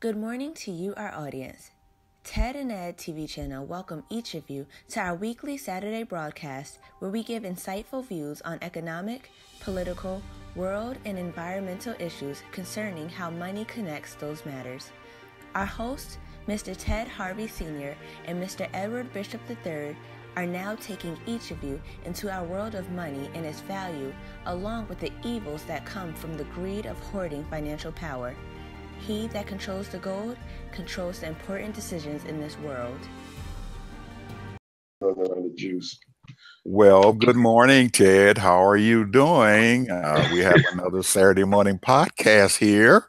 Good morning to you, our audience. Ted and Ed TV channel welcome each of you to our weekly Saturday broadcast where we give insightful views on economic, political, world, and environmental issues concerning how money connects those matters. Our hosts, Mr. Ted Harvey Sr. and Mr. Edward Bishop III, are now taking each of you into our world of money and its value, along with the evils that come from the greed of hoarding financial power. He that controls the gold controls the important decisions in this world. The juice. Well, good morning, Ted. How are you doing? We have another Saturday morning podcast here.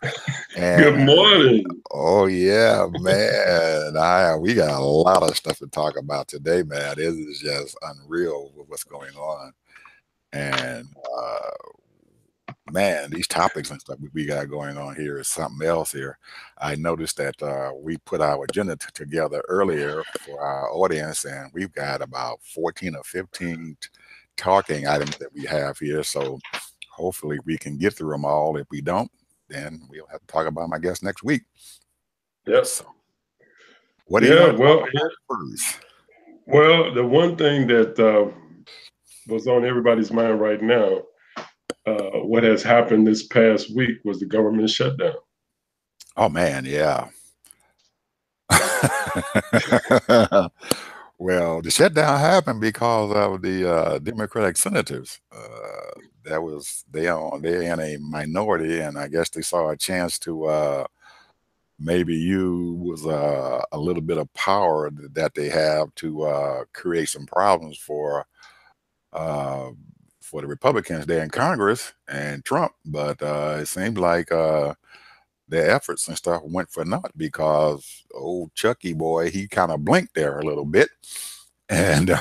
And, good morning. Oh, yeah, man. We got a lot of stuff to talk about today, man. It is just unreal with what's going on. And, man, these topics and stuff we got going on here is something else here. I noticed that we put our agenda together earlier for our audience, and we've got about 14 or 15 talking items that we have here. So hopefully we can get through them all. If we don't, then we'll have to talk about them, I guess, next week. Yes. So, what do you want to talk about first? Well, the one thing that was on everybody's mind right now, what has happened this past week was the government shutdown. Oh, man, yeah. Well, the shutdown happened because of the Democratic senators. They're in a minority, and I guess they saw a chance to maybe use a little bit of power that they have to create some problems for the Republicans there in Congress and Trump. But it seemed like their efforts and stuff went for naught because old Chucky boy, he kind of blinked there a little bit. And Mitch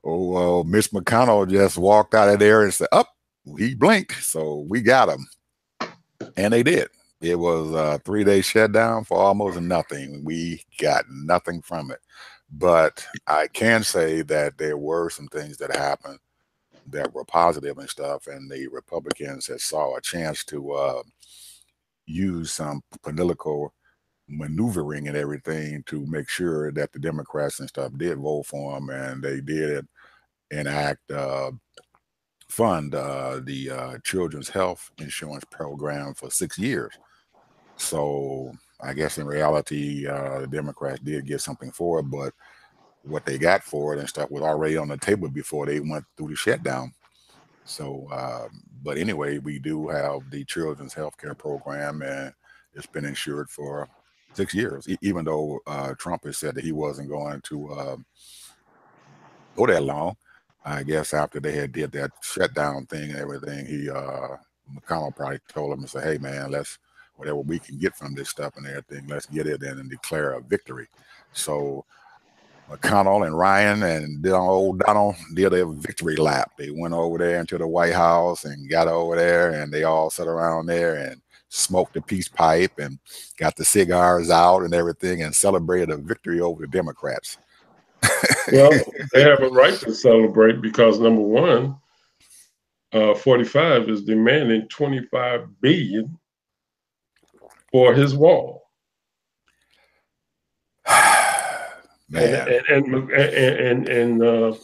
McConnell just walked out of there and said, he blinked. So we got him. And they did. It was a 3-day shutdown for almost nothing. We got nothing from it. But I can say that there were some things that happened that were positive and stuff, and the Republicans had saw a chance to use some political maneuvering and everything to make sure that the Democrats and stuff did vote for them, and they did enact fund the Children's Health Insurance Program for 6 years. So I guess in reality, the Democrats did get something for it, but what they got for it and stuff was already on the table before they went through the shutdown. So, but anyway, we do have the Children's Health Care Program, and it's been insured for 6 years, even though Trump has said that he wasn't going to go that long. I guess after they had did that shutdown thing and everything, McConnell probably told him and said, hey, man, whatever we can get from this stuff and everything, let's get it in and declare a victory. So McConnell and Ryan and old Donald did a victory lap. They went over there into the White House and got over there, and they all sat around there and smoked the peace pipe and got the cigars out and everything and celebrated a victory over the Democrats. Well, they have a right to celebrate because, number one, 45 is demanding $25 billion for his wall. Man. And the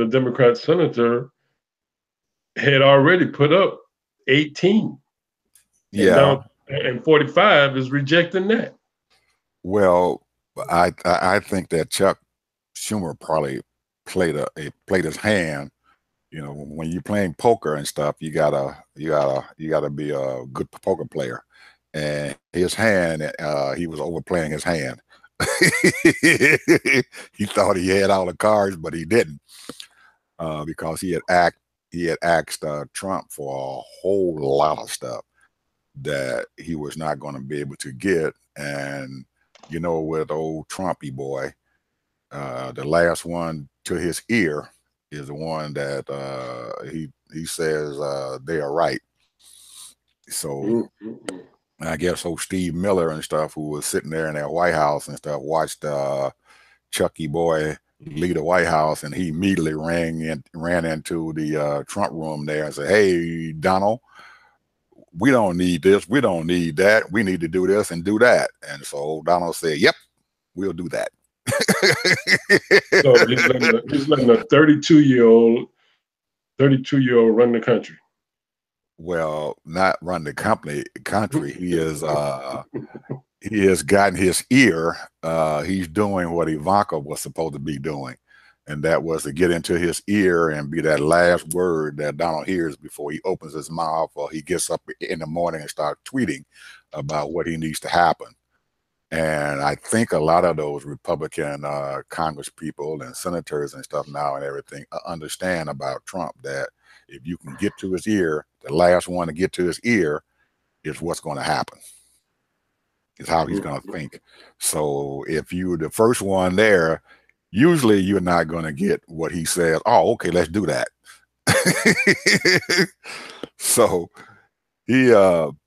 Democrat senator had already put up 18. Yeah. And 45 is rejecting that. Well, I think that Chuck Schumer probably played his hand. You know, when you're playing poker and stuff, you gotta be a good poker player. And his hand, he was overplaying his hand. He thought he had all the cards, but he didn't, because he had asked Trump for a whole lot of stuff that he was not going to be able to get. And you know, with old Trumpy boy, the last one to his ear is the one that he says they are right. So. I guess old Steve Miller and stuff, who was sitting there in that White House and stuff, watched Chucky boy leave the White House, and he immediately ran into the Trump room there and said, "Hey, Donald, we don't need this, we don't need that, we need to do this and do that. And so Donald said, yep, we'll do that. So he's letting a 32-year-old run the country. Well, not run the country. He is he has gotten his ear. He's doing what Ivanka was supposed to be doing, and that was to get into his ear and be that last word that Donald hears before he opens his mouth or he gets up in the morning and starts tweeting about what he needs to happen. And I think a lot of those Republican Congress people and senators and stuff now and everything understand about Trump, that if you can get to his ear, the last one to get to his ear is what's going to happen. Is how he's going to think. So if you're the first one there, usually you're not going to get what he says. Oh, okay, let's do that. So he and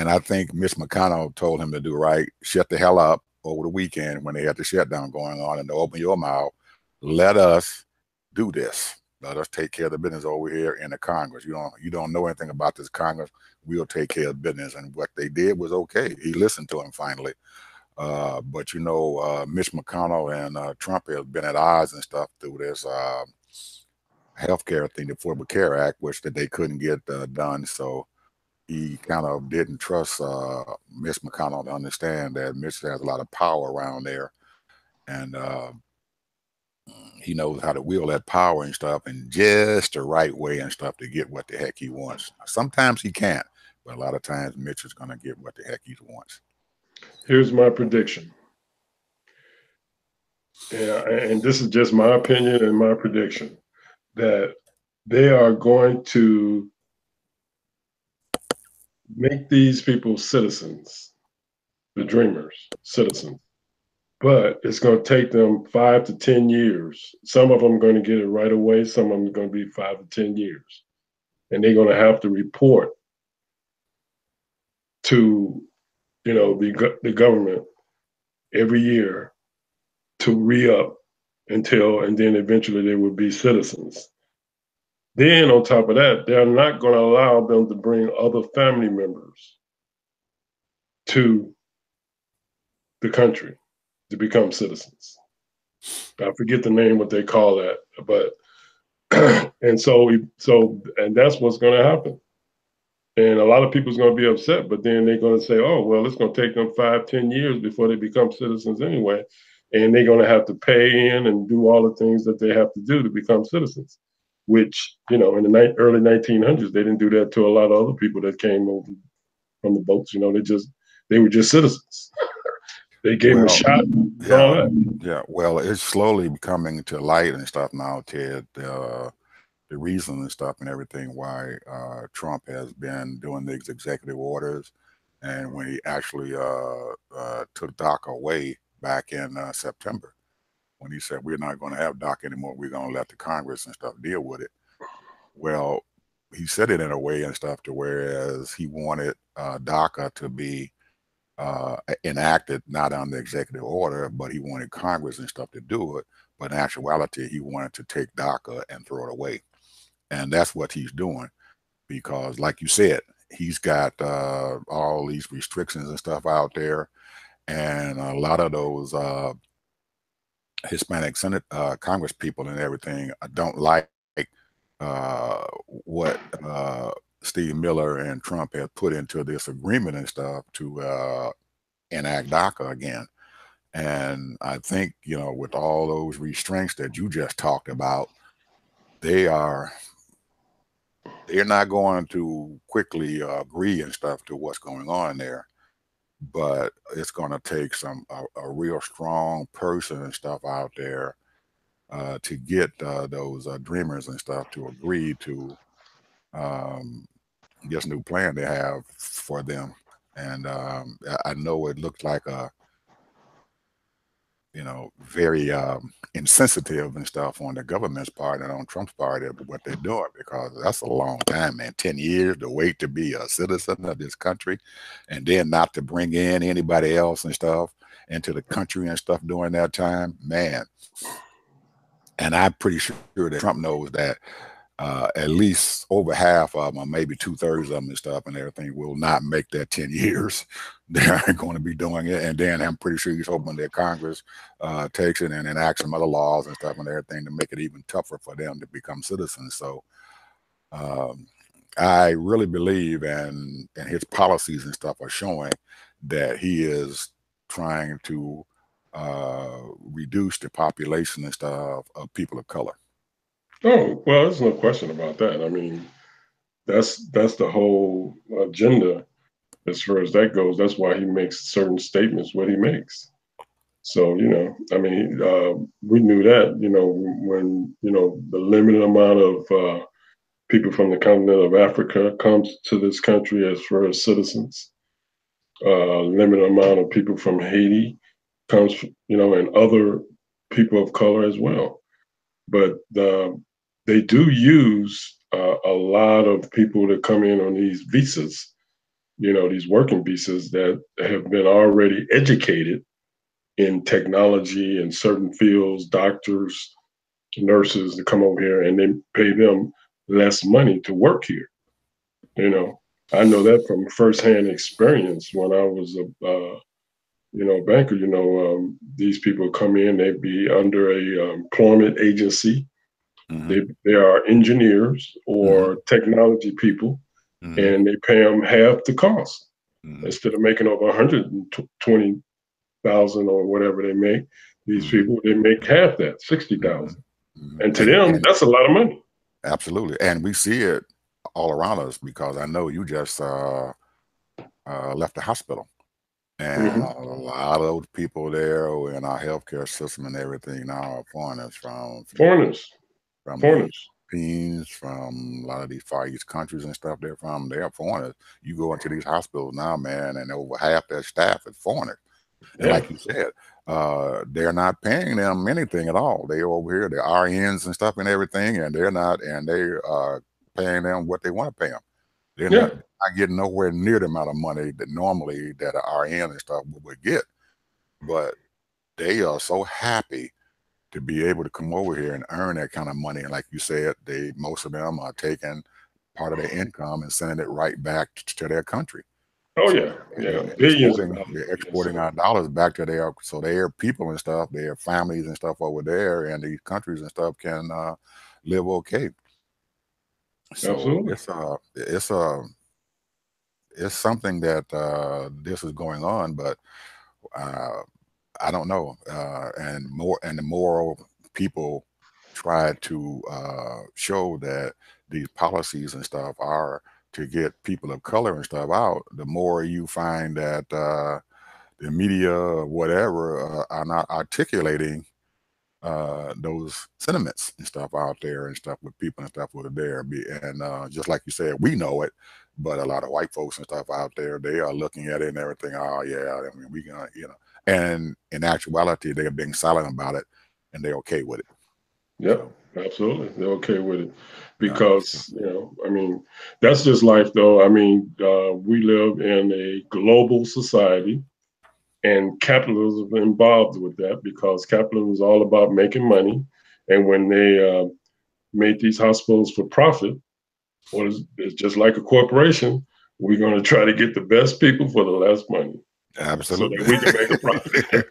I think Mitch McConnell told him to do right. Shut the hell up over the weekend when they had the shutdown going on, and to open your mouth. Let us do this. Let us take care of the business over here in the Congress. You don't know anything about this Congress. We'll take care of business. And what they did was okay. He listened to him finally. But Mitch McConnell and Trump have been at odds and stuff through this healthcare thing, the Affordable Care Act, which that they couldn't get done. So he kind of didn't trust Mitch McConnell to understand that Mitch has a lot of power around there, and he knows how to wield that power and stuff in just the right way and stuff to get what the heck he wants. Sometimes he can't, but a lot of times Mitch is going to get what the heck he wants. Here's my prediction. Yeah, and this is just my opinion and my prediction, that they are going to make these people citizens, the dreamers, citizens. But it's going to take them 5 to 10 years. Some of them are going to get it right away. Some of them are going to be 5 to 10 years. And they're going to have to report to, the government every year to re-up and then eventually they would be citizens. Then on top of that, they're not going to allow them to bring other family members to the country to become citizens. I forget the name, what they call that, but and that's what's going to happen. And a lot of people's going to be upset, but then they're going to say, oh, well, it's going to take them 5, 10 years before they become citizens anyway. And they're going to have to pay in and do all the things that they have to do to become citizens, which, in the early 1900s, they didn't do that to a lot of other people that came over from the boats. They were just citizens. They gave him a shot. Yeah, well, it's slowly coming to light and stuff now, Ted. The reason and stuff and everything why Trump has been doing these executive orders, and when he actually took DACA away back in September, when he said we're not going to have DACA anymore, we're going to let the Congress and stuff deal with it. Well, he said it in a way and stuff to whereas he wanted DACA to be enacted not on the executive order, but he wanted Congress and stuff to do it. But in actuality, he wanted to take DACA and throw it away. And that's what he's doing, because like you said, he's got all these restrictions and stuff out there. And a lot of those Hispanic Senate Congress people and everything don't like what Steve Miller and Trump have put into this agreement and stuff to enact DACA again. And I think, with all those restraints that you just talked about, they're not going to quickly agree and stuff to what's going on there. But it's going to take a real strong person and stuff out there to get those dreamers and stuff to agree to this new plan they have for them. And I know it looked like a very insensitive and stuff on the government's part and on Trump's part of what they're doing, because that's a long time, man. 10 years to wait to be a citizen of this country, and then not to bring in anybody else and stuff into the country and stuff during that time, man. And I'm pretty sure that Trump knows that at least over half of them, or maybe 2/3 of them and stuff and everything, will not make that 10 years. They aren't going to be doing it. And then I'm pretty sure he's hoping that Congress takes it and enacts some other laws and stuff and everything to make it even tougher for them to become citizens. So I really believe, and his policies and stuff are showing that he is trying to reduce the population and stuff of people of color. Oh, well, there's no question about that. I mean, that's the whole agenda as far as that goes. That's why he makes certain statements what he makes. So, I mean, we knew that, when, the limited amount of people from the continent of Africa comes to this country as far as citizens, limited amount of people from Haiti comes, and other people of color as well. But they do use a lot of people that come in on these visas, these working visas that have been already educated in technology and certain fields, doctors, nurses to come over here, and they pay them less money to work here. I know that from firsthand experience when I was a banker. These people come in, they'd be under a employment agency. They are engineers or technology people, and they pay them half the cost. Instead of making over 120,000 or whatever they make. These people, they make half that, 60,000. And to them, that's a lot of money. Absolutely. And we see it all around us, because I know you just left the hospital. And a lot of those people there in our healthcare system and everything now are foreigners from Philippines, from a lot of these Far East countries and stuff. They are foreigners. You go into these hospitals now, man, and over half their staff is foreigners. And like you said, they're not paying them anything at all. They over here, they're RNs and stuff and everything, and they are paying them what they want to pay them. They're not getting nowhere near the amount of money that normally that an RN and stuff would get. But they are so happy to be able to come over here and earn that kind of money. And like you said, most of them are taking part of their income and sending it right back to their country. Oh, yeah. Billions. They're exporting our dollars back to their people and stuff, their families and stuff over there, and these countries and stuff can live okay. So absolutely. It's something that this is going on, but I don't know. And the more people try to show that these policies and stuff are to get people of color and stuff out, the more you find that the media or whatever are not articulating those sentiments and stuff out there and stuff with people and stuff over there. And just like you said, we know it, but a lot of white folks and stuff out there, they are looking at it and everything. Oh yeah, I mean, we gonna, and in actuality, they're being silent about it, and they're okay with it. Yep, absolutely, they're okay with it because I mean, that's just life, though. I mean, we live in a global society. And capitalism is involved with that because capitalism is all about making money. And when they make these hospitals for profit, it's just like a corporation, we're going to try to get the best people for the less money. Absolutely. So that we can make a profit.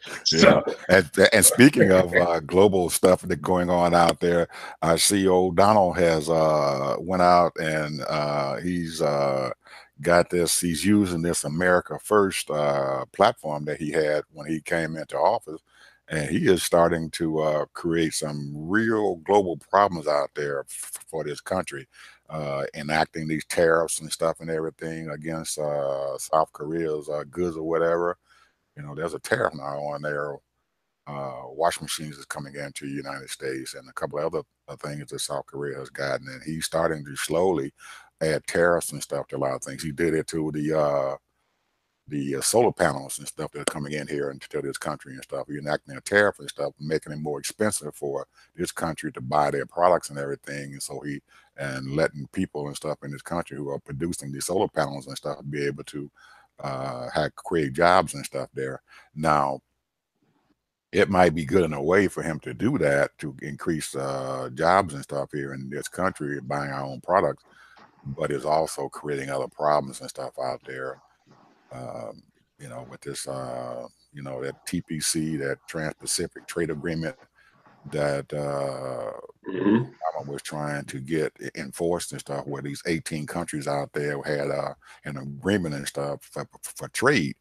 And speaking of global stuff that's going on out there, I see old Donald has went out and he's got this. He's using this America First platform that he had when he came into office, and he is starting to create some real global problems out there for this country, enacting these tariffs and stuff and everything against South Korea's goods or whatever. There's a tariff now on their washing machines is coming into the United States, and a couple of other things that South Korea has gotten, and he's starting to slowly add tariffs and stuff to a lot of things. He did it to the solar panels and stuff that are coming in here into this country and stuff. He's enacting a tariff and stuff, making it more expensive for this country to buy their products and everything. And so letting people and stuff in this country who are producing these solar panels and stuff be able to create jobs and stuff there. Now, it might be good in a way for him to do that to increase jobs and stuff here in this country, buying our own products, but it's also creating other problems and stuff out there. Um, with this, that TPC, that Trans-Pacific Trade Agreement that Mm-hmm. Obama was trying to get enforced and stuff, where these 18 countries out there had an agreement and stuff for trade.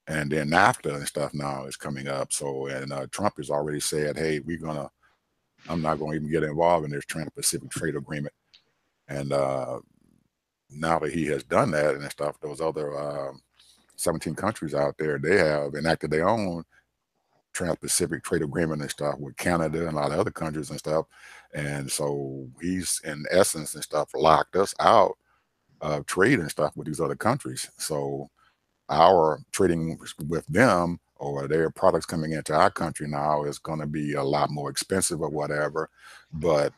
And then NAFTA and stuff now is coming up. So, and Trump has already said, hey, I'm not going to even get involved in this Trans-Pacific Trade Agreement. And now that he has done that and stuff, those other 17 countries out there, they have enacted their own Trans-Pacific Trade Agreement and stuff with Canada and a lot of other countries and stuff. And so he's, in essence and stuff, locked us out of trade and stuff with these other countries. So our trading with them or their products coming into our country now is going to be a lot more expensive or whatever. But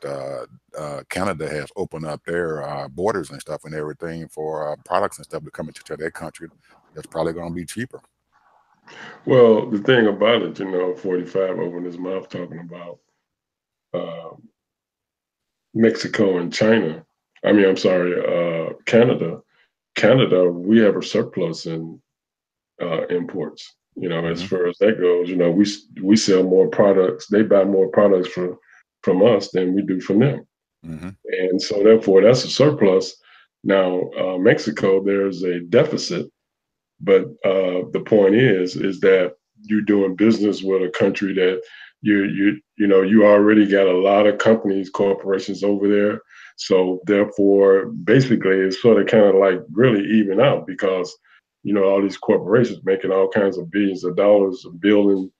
Canada has opened up their borders and stuff and everything for products and stuff to come into their country. That's probably going to be cheaper. Well, the thing about it, 45 opened his mouth talking about Mexico and China. I'm sorry, Canada. Canada, we have a surplus in imports. As far as that goes, we sell more products. They buy more products from us than we do from them, and so therefore that's a surplus. Now, Mexico, there's a deficit, but the point is that you're doing business with a country that you already got a lot of companies, corporations over there. So therefore, basically, it's sort of kind of like really even out because all these corporations making all kinds of billions of dollars building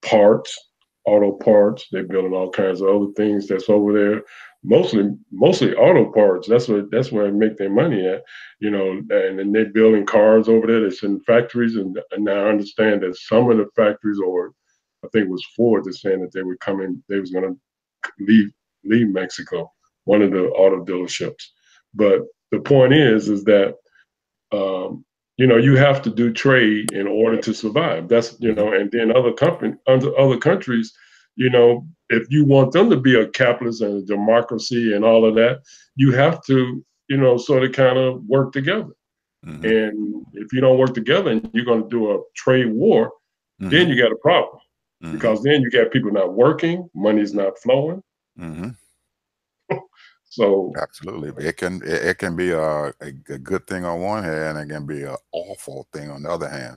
parts, auto parts. They're building all kinds of other things that's over there. Mostly auto parts. That's where they make their money at. And then they're building cars over there. It's in factories, and now I understand that some of the factories, or I think it was Ford, that's saying that they was going to leave Mexico, one of the auto dealerships. But the point is that you have to do trade in order to survive. That's and then other countries, if you want them to be a capitalist and a democracy and all of that, you have to sort of kind of work together. And if you don't work together and you're going to do a trade war, then you got a problem because then you got people not working, money's not flowing. So absolutely, it can be a good thing on one hand, and it can be an awful thing on the other hand.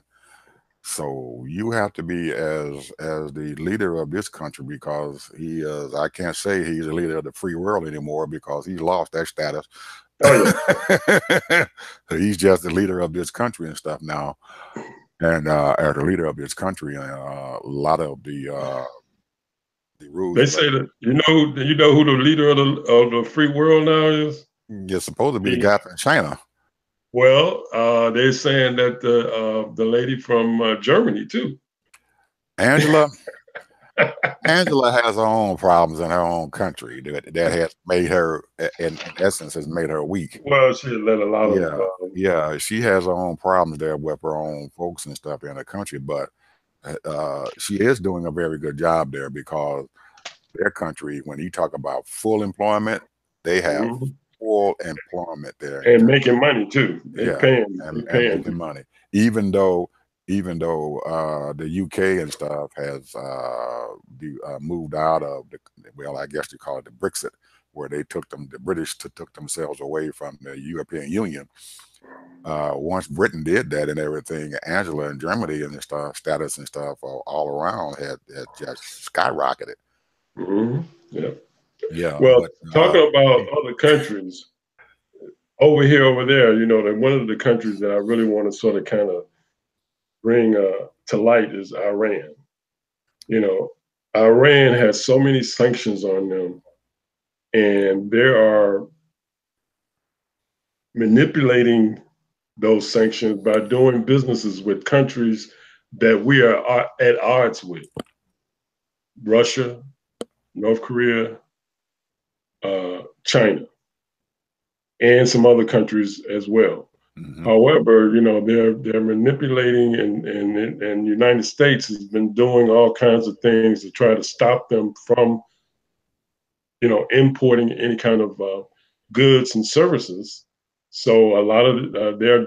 So you have to be as the leader of this country, because he is. I can't say he's the leader of the free world anymore because he's lost that status. Oh, yeah. He's just the leader of this country and stuff now, and as the leader of this country, a lot of the rules. They say that you know who the leader of the free world now is. You're supposed to be the guy from China. Well, they're saying that the lady from Germany too, Angela. Angela has her own problems in her own country that has made her, in essence, has made her weak. Well, she let a lot of she has her own problems there with her own folks and stuff in the country, but she is doing a very good job there because their country, when you talk about full employment, they have full employment there and making money too. They're paying making money, even though the UK and stuff has moved out of I guess you call it the Brexit, where the British took themselves away from the European Union. Once Britain did that and everything, Angela and Germany and the status and stuff all around had just skyrocketed. Yeah. Well, talking about other countries, over there, that one of the countries that I really want to sort of kind of bring to light is Iran. Iran has so many sanctions on them, and they are manipulating those sanctions by doing businesses with countries that we are at odds with. Russia, North Korea, China, and some other countries as well. Mm-hmm. However, they're manipulating, and the United States has been doing all kinds of things to try to stop them from, importing any kind of goods and services. So a lot of their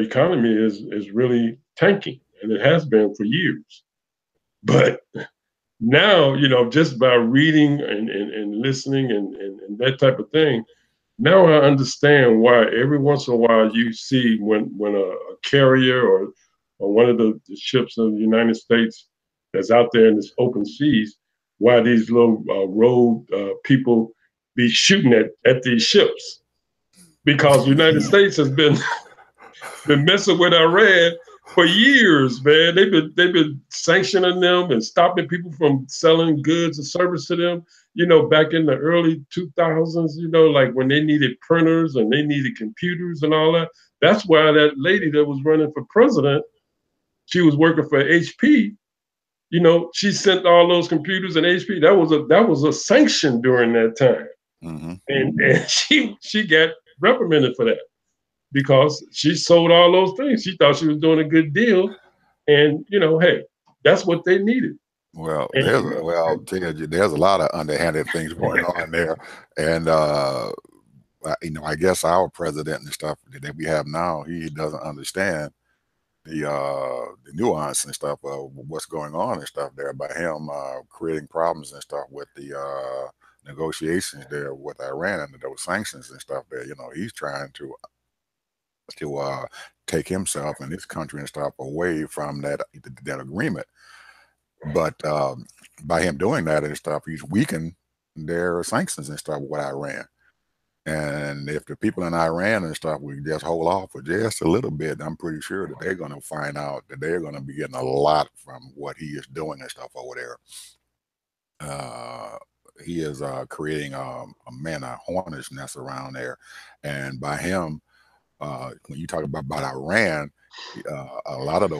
economy is really tanking, and it has been for years. But now, just by reading and listening and that type of thing, now I understand why every once in a while you see when a carrier or one of the ships of the United States that's out there in this open seas, why these little road people be shooting at these ships, because the United States has been messing with Iran for years, man. They've been sanctioning them and stopping people from selling goods and service to them. Back in the early 2000s, like when they needed printers and they needed computers and all that. That's why that lady that was running for president, she was working for HP. She sent all those computers and HP. That was a sanction during that time, Mm-hmm. and she got reprimanded for that, because she sold all those things. She thought she was doing a good deal, and hey, that's what they needed. Well, And, Ted, there's a lot of underhanded things going on there, and I guess our president and stuff that we have now, he doesn't understand the nuance and stuff of what's going on and stuff there by him creating problems and stuff with the negotiations there with Iran and those sanctions and stuff there. He's trying to take himself and his country and stuff away from that agreement. But by him doing that and stuff, he's weakened their sanctions and stuff with Iran. And if the people in Iran and stuff would just hold off for just a little bit, I'm pretty sure that they're going to find out that they're going to be getting a lot from what he is doing and stuff over there. He is creating a hornet's nest around there. And by him, when you talk about Iran, a lot of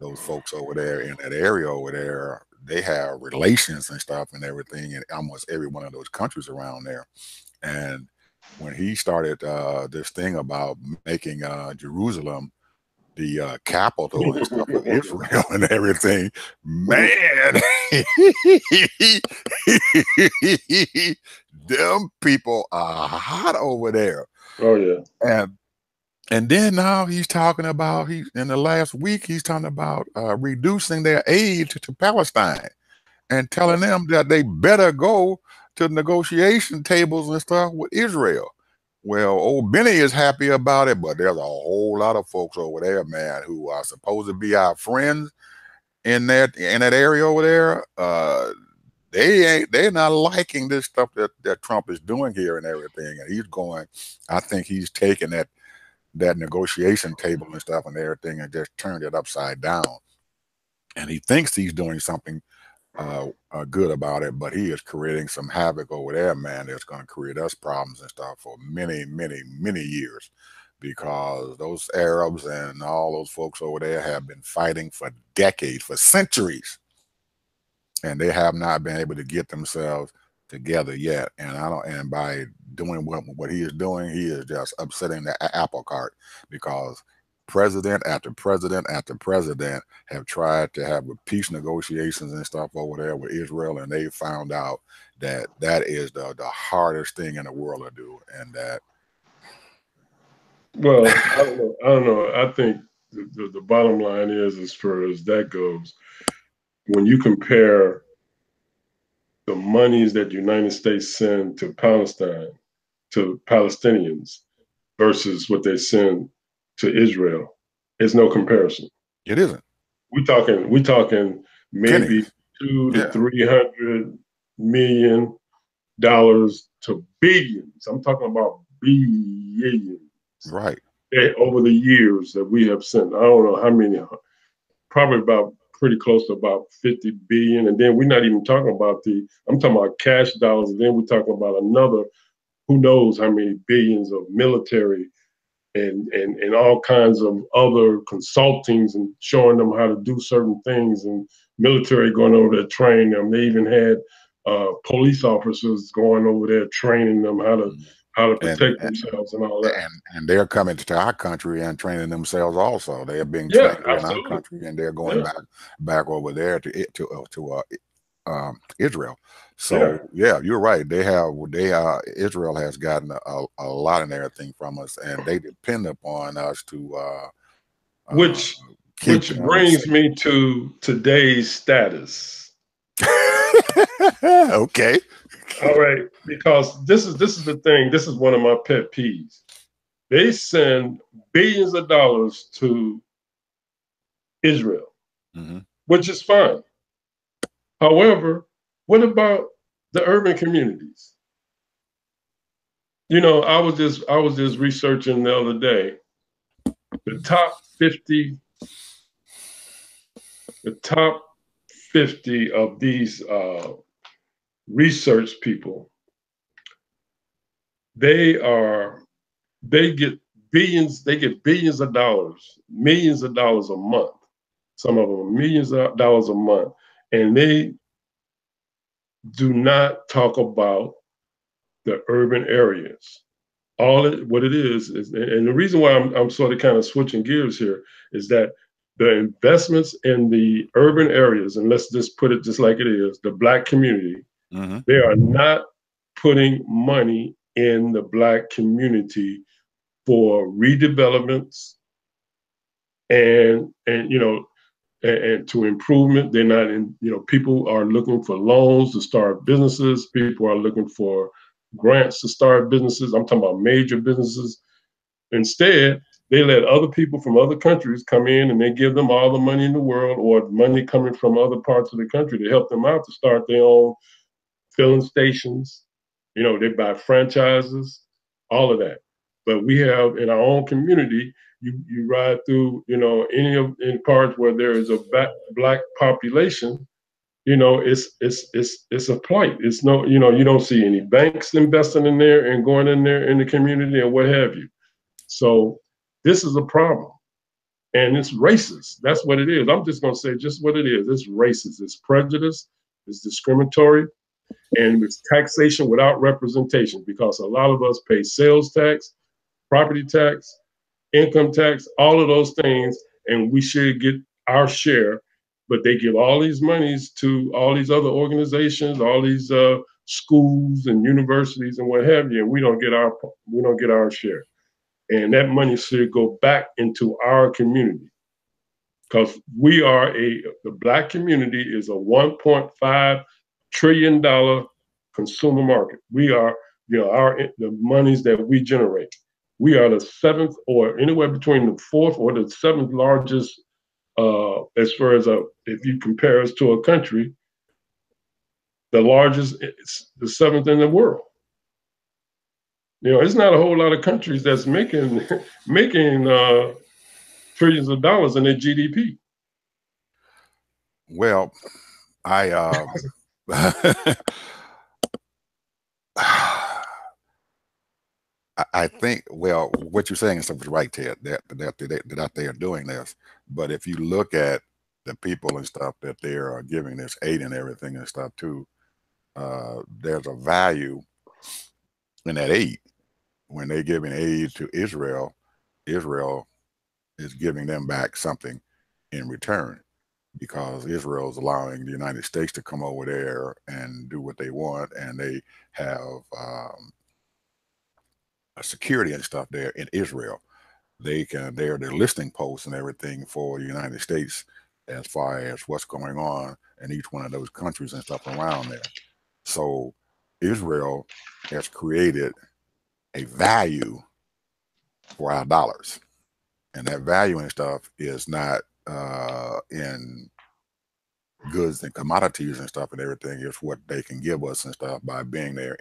those folks over there in that area over there, they have relations and stuff and everything in almost every one of those countries around there. And when he started this thing about making Jerusalem the capital and stuff of Israel and everything, man, them people are hot over there. Oh yeah. And then now he's talking about, in the last week, he's talking about reducing their aid to Palestine and telling them that they better go to negotiation tables and stuff with Israel. Well, old Benny is happy about it, but there's a whole lot of folks over there, man, who are supposed to be our friends in that area over there. They're not liking this stuff that Trump is doing here and everything. And I think he's taking that negotiation table and stuff and everything and just turned it upside down. And he thinks he's doing something good about it, but he is creating some havoc over there, man. That's going to create us problems and stuff for many, many, many years, because those Arabs and all those folks over there have been fighting for decades, for centuries, and they have not been able to get themselves together yet. And by doing what he is doing, he is just upsetting the apple cart, because president after president after president have tried to have peace negotiations and stuff over there with Israel, and they found out that is the hardest thing in the world to do. And that, well, I don't know. I think the bottom line is, as far as that goes, when you compare the monies that the United States send to Palestine, to Palestinians, versus what they send to Israel, it's no comparison. It isn't. We talking maybe $200 to $300 million to billions. I'm talking about billions. Right. Over the years that we have sent, I don't know how many, probably about pretty close to about 50 billion. And then we're not even talking about I'm talking about cash dollars. And then we're talking about another, who knows how many billions of military and all kinds of other consultings and showing them how to do certain things, and military going over there training them. They even had police officers going over there training them how how to and protect themselves and all that. and they're coming to our country and training themselves also. They are being Yeah, trained here in our absolutely. country, and they're going back over there to Israel. So yeah, you're right. Israel has gotten a lot of everything from us, and they depend upon us to which keep them brings safe. me to today's status. Okay. All right, because this is the thing. This is one of my pet peeves. They send billions of dollars to Israel, which is fine. However, what about the urban communities? You know, I was just researching the other day the top 50 of these research people. They get billions of dollars, millions of dollars a month. Some of them millions of dollars a month, and they do not talk about the urban areas. What it is, and the reason why I'm sort of kind of switching gears here is that the investments in the urban areas, and let's just put it just like it is, the Black community, they are not putting money in the Black community for redevelopments and to improvement. They're not in, people are looking for loans to start businesses. People are looking for grants to start businesses. I'm talking about major businesses. Instead, they let other people from other countries come in and they give them all the money in the world or money coming from other parts of the country to help them out to start their own filling stations. They buy franchises, all of that. But we have in our own community, you ride through, any parts where there is a Black population, it's a plight. It's no, you don't see any banks investing in there and going in there in the community and what have you. So this is a problem. And it's racist. That's what it is. I'm just going to say just what it is. It's racist. It's prejudice. It's discriminatory. And it's taxation without representation, because a lot of us pay sales tax, property tax, income tax, all of those things, and we should get our share. But they give all these monies to all these other organizations, all these schools and universities and what have you, and we don't get our share. And that money should go back into our community, because the Black community is a $1.5 trillion consumer market. We are, the monies that we generate. We are the seventh, or anywhere between the fourth or the seventh largest, as far as if you compare us to a country, the largest, it's the seventh in the world. It's not a whole lot of countries that's making trillions of dollars in their GDP. Well, I think, what you're saying is right, Ted, that they are doing this. But if you look at the people and stuff that they are giving this aid and everything and stuff too, there's a value in that aid. When they're giving aid to Israel, Israel is giving them back something in return, because Israel is allowing the United States to come over there and do what they want, and they have security and stuff there in Israel. They're their listing posts and everything for the United States as far as what's going on in each one of those countries and stuff around there. So Israel has created a value for our dollars, and that value and stuff is not in goods and commodities and stuff and everything. It's what they can give us and stuff by being there,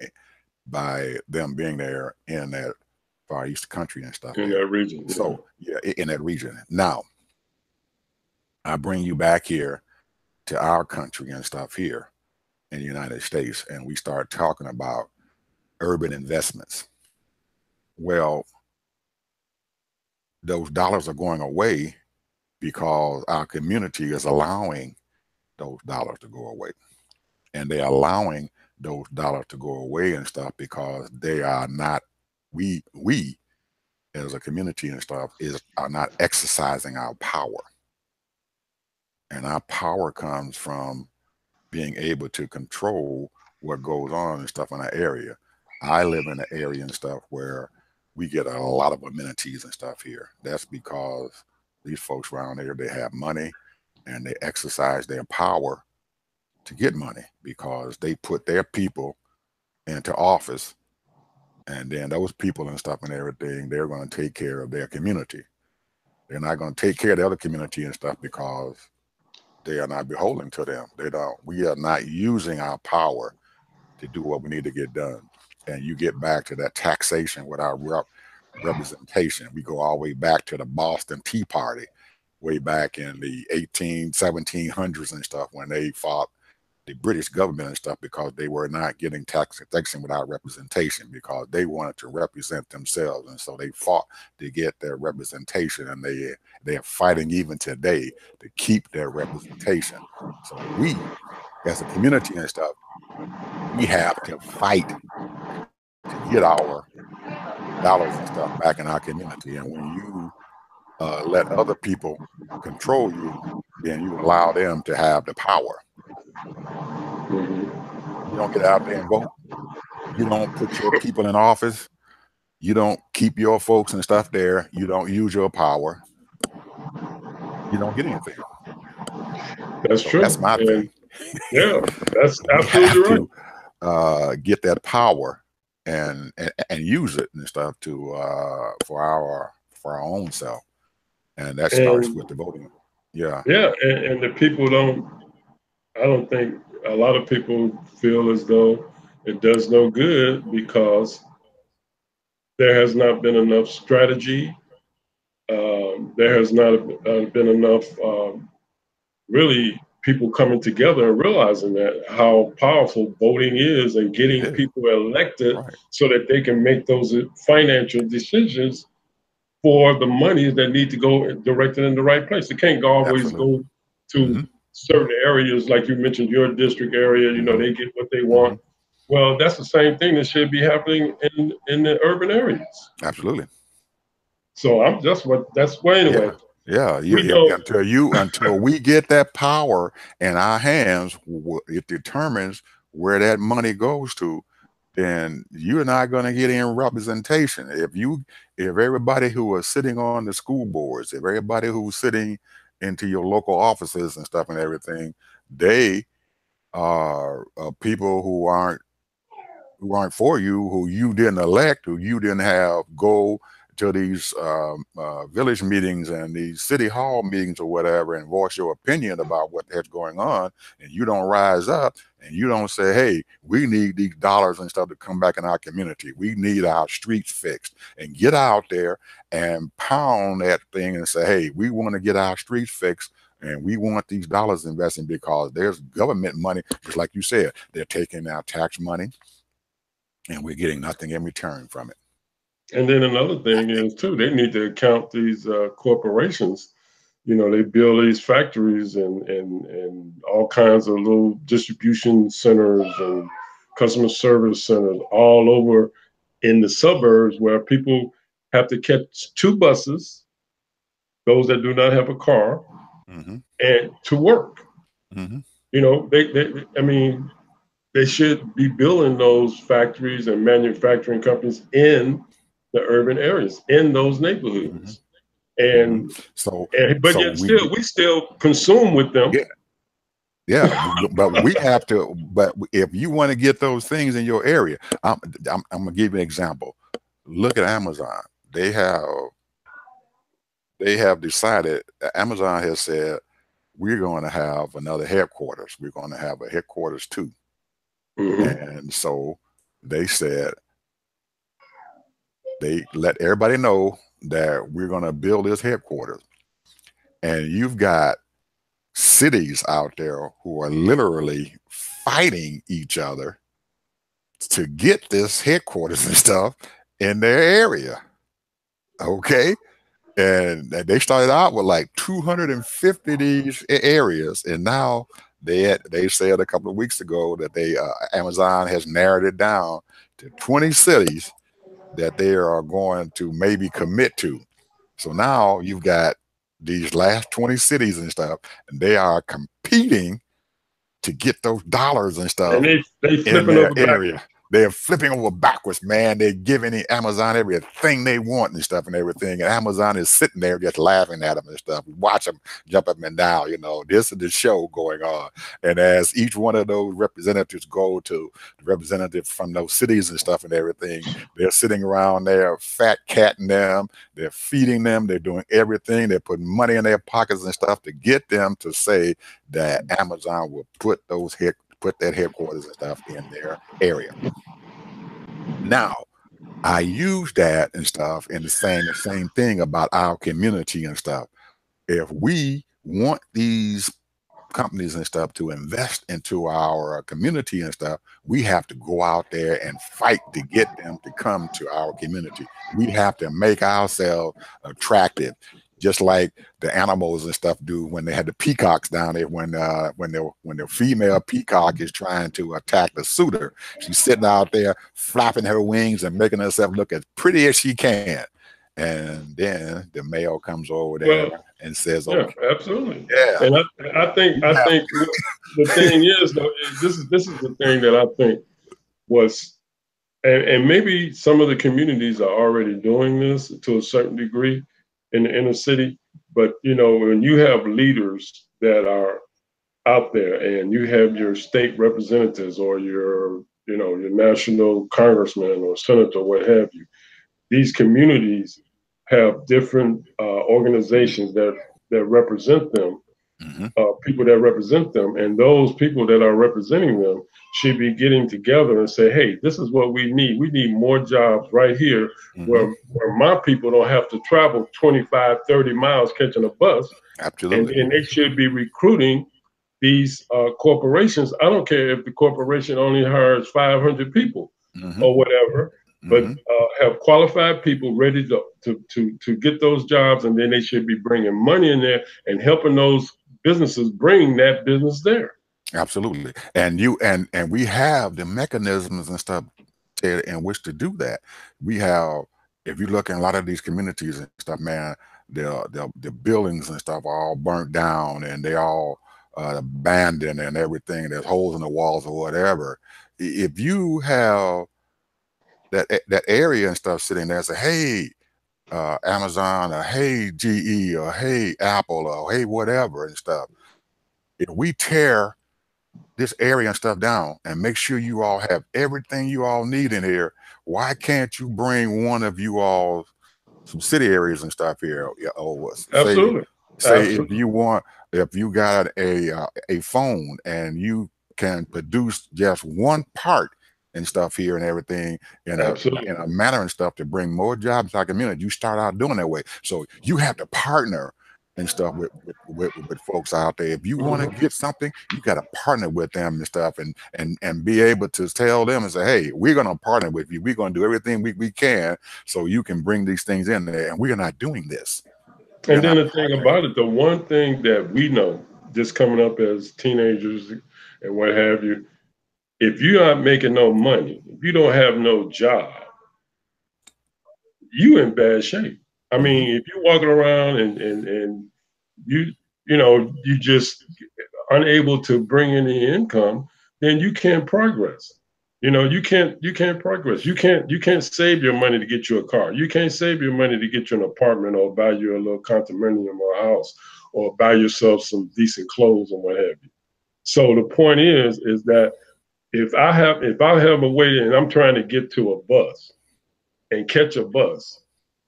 by them being there in that Far East country and stuff. In that region. Yeah. So yeah, in that region. Now, I bring you back here to our country and stuff here in the United States, and we start talking about urban investments. Well, those dollars are going away because our community is allowing those dollars to go away. And they're allowing those dollars to go away and stuff because they are not we as a community and stuff are not exercising our power. And our power comes from being able to control what goes on and stuff in our area. I live in an area and stuff where we get a lot of amenities and stuff here. That's because these folks around here, they have money and they exercise their power to get money because they put their people into office, and then those people and stuff and everything, they're going to take care of their community. They're not going to take care of the other community and stuff because they are not beholden to them. We are not using our power to do what we need to get done. And you get back to that taxation without representation. We go all the way back to the Boston Tea Party, way back in the 1700s and stuff, when they fought the British government and stuff because they were not getting taxation without representation, because they wanted to represent themselves. And so they fought to get their representation, and they're fighting even today to keep their representation. So we, as a community and stuff, we have to fight to get our dollars and stuff back in our community. And when you let other people control you, then you allow them to have the power. You don't get out there and vote. You don't put your people in office. You don't keep your folks and stuff there. You don't use your power. You don't get anything. That's true. That's my thing. Yeah, that's absolutely right. Get that power and use it and stuff to for our own self, and that starts with the voting. Yeah. Yeah, and the people I don't think a lot of people feel as though it does no good because there has not been enough strategy. There has not been enough really people coming together and realizing that how powerful voting is and getting people elected so that they can make those financial decisions for the money that need to go directed in the right place. It can't always go to certain areas, like you mentioned, your district area, they get what they want. Well, that's the same thing that should be happening in the urban areas. Absolutely. So anyway. Yeah, until we get that power in our hands, it determines where that money goes to. Then you're not going to get any representation. If everybody who is sitting on the school boards, if everybody who's sitting into your local offices and stuff and everything, they are people who aren't for you, who you didn't elect, who you didn't have go to these village meetings and these city hall meetings or whatever and voice your opinion about what that's going on, and you don't rise up and you don't say, hey, we need these dollars and stuff to come back in our community. We need our streets fixed, and get out there and pound that thing and say, hey, we want to get our streets fixed and we want these dollars invested, because there's government money, just like you said, they're taking our tax money and we're getting nothing in return from it. And then another thing is, too, they need to account these corporations. They build these factories and all kinds of little distribution centers and customer service centers all over in the suburbs, where people have to catch 2 buses, those that do not have a car, and to work. They should be building those factories and manufacturing companies in the urban areas, in those neighborhoods. And we still consume with them. But we have to. But if you want to get those things in your area, I'm gonna give you an example. Look at Amazon. They have decided. Amazon has said, we're going to have another headquarters. We're going to have a headquarters too. And so they said, they let everybody know that we're going to build this headquarters. And you've got cities out there who are literally fighting each other to get this headquarters and stuff in their area. Okay. And they started out with like 250 of these areas. And now they said a couple of weeks ago that Amazon has narrowed it down to 20 cities that they are going to maybe commit to. So now you've got these last 20 cities and stuff, and they are competing to get those dollars and stuff And they in flipping their over area. back. They're flipping over backwards, man. They're giving Amazon everything they want and stuff and everything. And Amazon is sitting there just laughing at them and stuff. Watch them jump up and down. You know, this is the show going on. And as each one of those representatives go to the representative from those cities and stuff and everything, they're sitting around there, fat catting them. They're feeding them. They're doing everything. They're putting money in their pockets and stuff to get them to say that Amazon will put that headquarters and stuff in their area. Now, I use that and stuff in the same thing about our community and stuff. If we want these companies and stuff to invest into our community and stuff, we have to go out there and fight to get them to come to our community. We have to make ourselves attractive, just like the animals and stuff do when they had the peacocks down there. When the female peacock is trying to attack the suitor, she's sitting out there flapping her wings and making herself look as pretty as she can. And then the male comes over there and says, "Okay, yeah, absolutely, yeah." And I think the thing is, though, this is the thing that I think was, and maybe some of the communities are already doing this to a certain degree in the inner city. But you know, when you have leaders that are out there, and you have your state representatives or your national congressman or senator, what have you, these communities have different organizations that represent them, people that represent them, and those people that are representing them should be getting together and say, hey, this is what we need. We need more jobs right here where my people don't have to travel 25, 30 miles catching a bus. Absolutely. And they should be recruiting these corporations. I don't care if the corporation only hires 500 people or whatever, but have qualified people ready to get those jobs, and then they should be bringing money in there and helping those businesses bring that business there. Absolutely. And we have the mechanisms and stuff in which to do that. We have, if you look in a lot of these communities and stuff, man, the buildings and stuff are all burnt down and they all abandoned and everything. There's holes in the walls or whatever. If you have that area and stuff sitting there, say, hey, Amazon, or hey, GE, or hey, Apple, or hey, whatever and stuff, if we tear this area and stuff down and make sure you all have everything you all need in here, why can't you bring one of you all subsidiaries and stuff here? Absolutely. Say if you got a phone and you can produce just one part and stuff here and everything in a manner and stuff to bring more jobs to our community, you start out doing that way. So you have to partner and stuff with folks out there. If you want to get something, you got to partner with them and stuff, and be able to tell them and say, hey, we're going to partner with you. We're going to do everything we can so you can bring these things in there, and we're not doing this. And then the thing about it, the one thing that we know, just coming up as teenagers and what have you, if you're not making no money, if you don't have no job, you in bad shape. I mean, if you're walking around and you just unable to bring in the income, then you can't progress. You can't progress. You can't save your money to get you a car. You can't save your money to get you an apartment or buy you a little condominium or a house or buy yourself some decent clothes or what have you. So the point is that if I have a way and I'm trying to get to a bus and catch a bus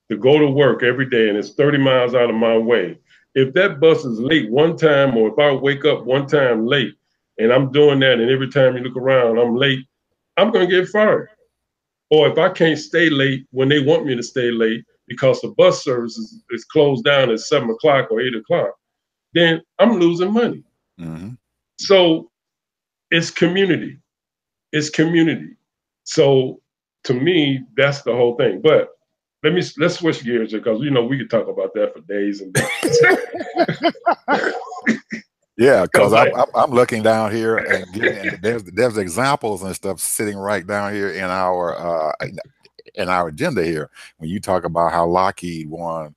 to go to work every day and it's 30 miles out of my way, if that bus is late one time, or if I wake up one time late and I'm doing that and every time you look around I'm late, I'm going to get fired. Or if I can't stay late when they want me to stay late because the bus service is closed down at 7 o'clock or 8 o'clock, then I'm losing money. So it's community. It's community. So to me, that's the whole thing. But let's switch gears here, because we could talk about that for days and days. Yeah, because I'm looking down here and there's examples and stuff sitting right down here in our in our agenda here. When you talk about how Lockheed won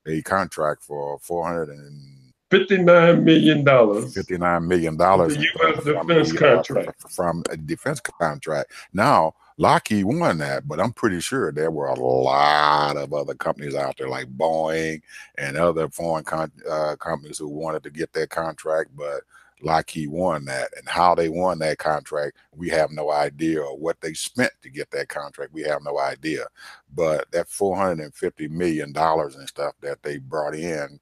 a contract for $59 million. $59 million The U.S. defense contract. From a defense contract. Now, Lockheed won that, but I'm pretty sure there were a lot of other companies out there like Boeing and other foreign companies who wanted to get that contract, but Lockheed won that. And how they won that contract, we have no idea, or what they spent to get that contract, we have no idea. But that $450 million and stuff that they brought in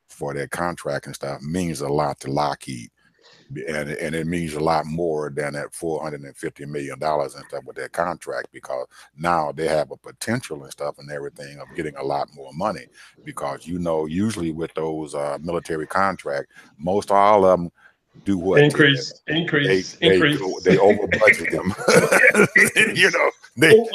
for their contract and stuff means a lot to Lockheed. And it means a lot more than that $450 million and stuff with their contract, because now they have a potential and stuff and everything of getting a lot more money, because, you know, usually with those military contracts, most all of them do what? Increase. They over budget them. You know.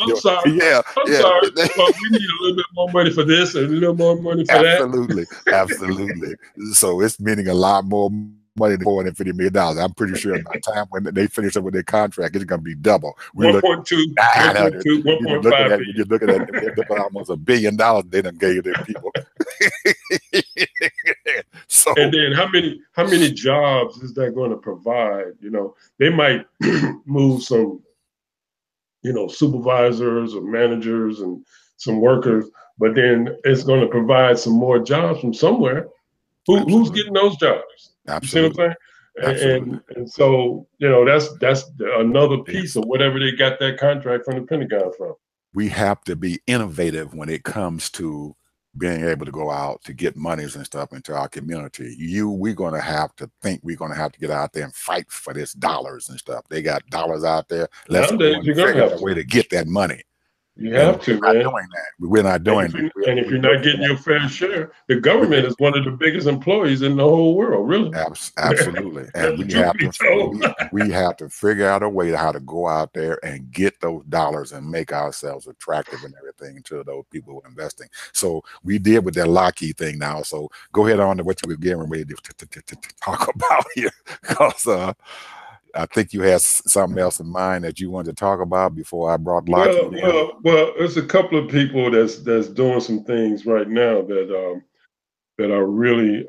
I'm sorry. Yeah. I'm sorry. Well, we need a little bit more money for this and a little more money for that. Absolutely. So it's meaning a lot more money than $450 million. I'm pretty sure by the time when they finish up with their contract, it's going to be double. 1.2, 1.5 billion. You're looking at they're almost $1 billion they done gave their people. So, and then how many jobs is that going to provide? You know, they might move some, you know, supervisors or managers and some workers, but then it's going to provide some more jobs from somewhere. Who's getting those jobs? Absolutely. You see what I'm saying? And so, you know, that's another piece of whatever they got that contract from the Pentagon from. We have to be innovative when it comes to being able to go out to get monies and stuff into our community. We're going to have to think, we're going to have to get out there and fight for this dollars and stuff. They got dollars out there. Let's figure out a way to get that money. You have to, man. We're not doing that. And if you're not getting your fair share, the government is one of the biggest employees in the whole world, really. Absolutely. And we have to figure out a way how to go out there and get those dollars and make ourselves attractive and everything to those people who are investing. So we did with that Lockheed thing now. So go ahead on to what you were getting ready to talk about here, because I think you had something else in mind that you wanted to talk about before I brought Lockheed in. Well, there's a couple of people that's doing some things right now that are really.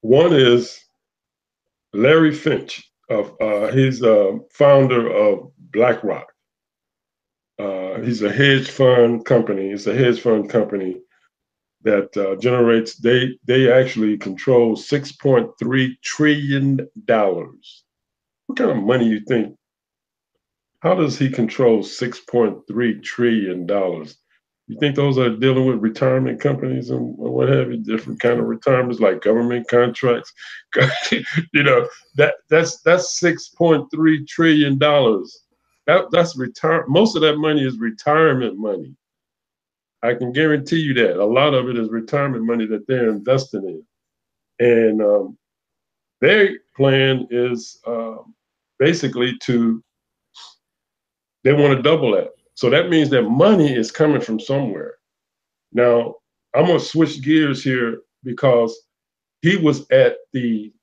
One is Larry Finch. He's a founder of BlackRock. He's a hedge fund company. It's a hedge fund company that generates. They actually control $6.3 trillion. What kind of money you think? How does he control $6.3 trillion? You think those are dealing with retirement companies and what have you, different kind of retirements like government contracts? You know, that's $6.3 trillion. That's most of that money is retirement money. I can guarantee you that a lot of it is retirement money that they're investing in, and their plan is. Basically, they want to double that. So that means that money is coming from somewhere. Now, I'm going to switch gears here because he was at the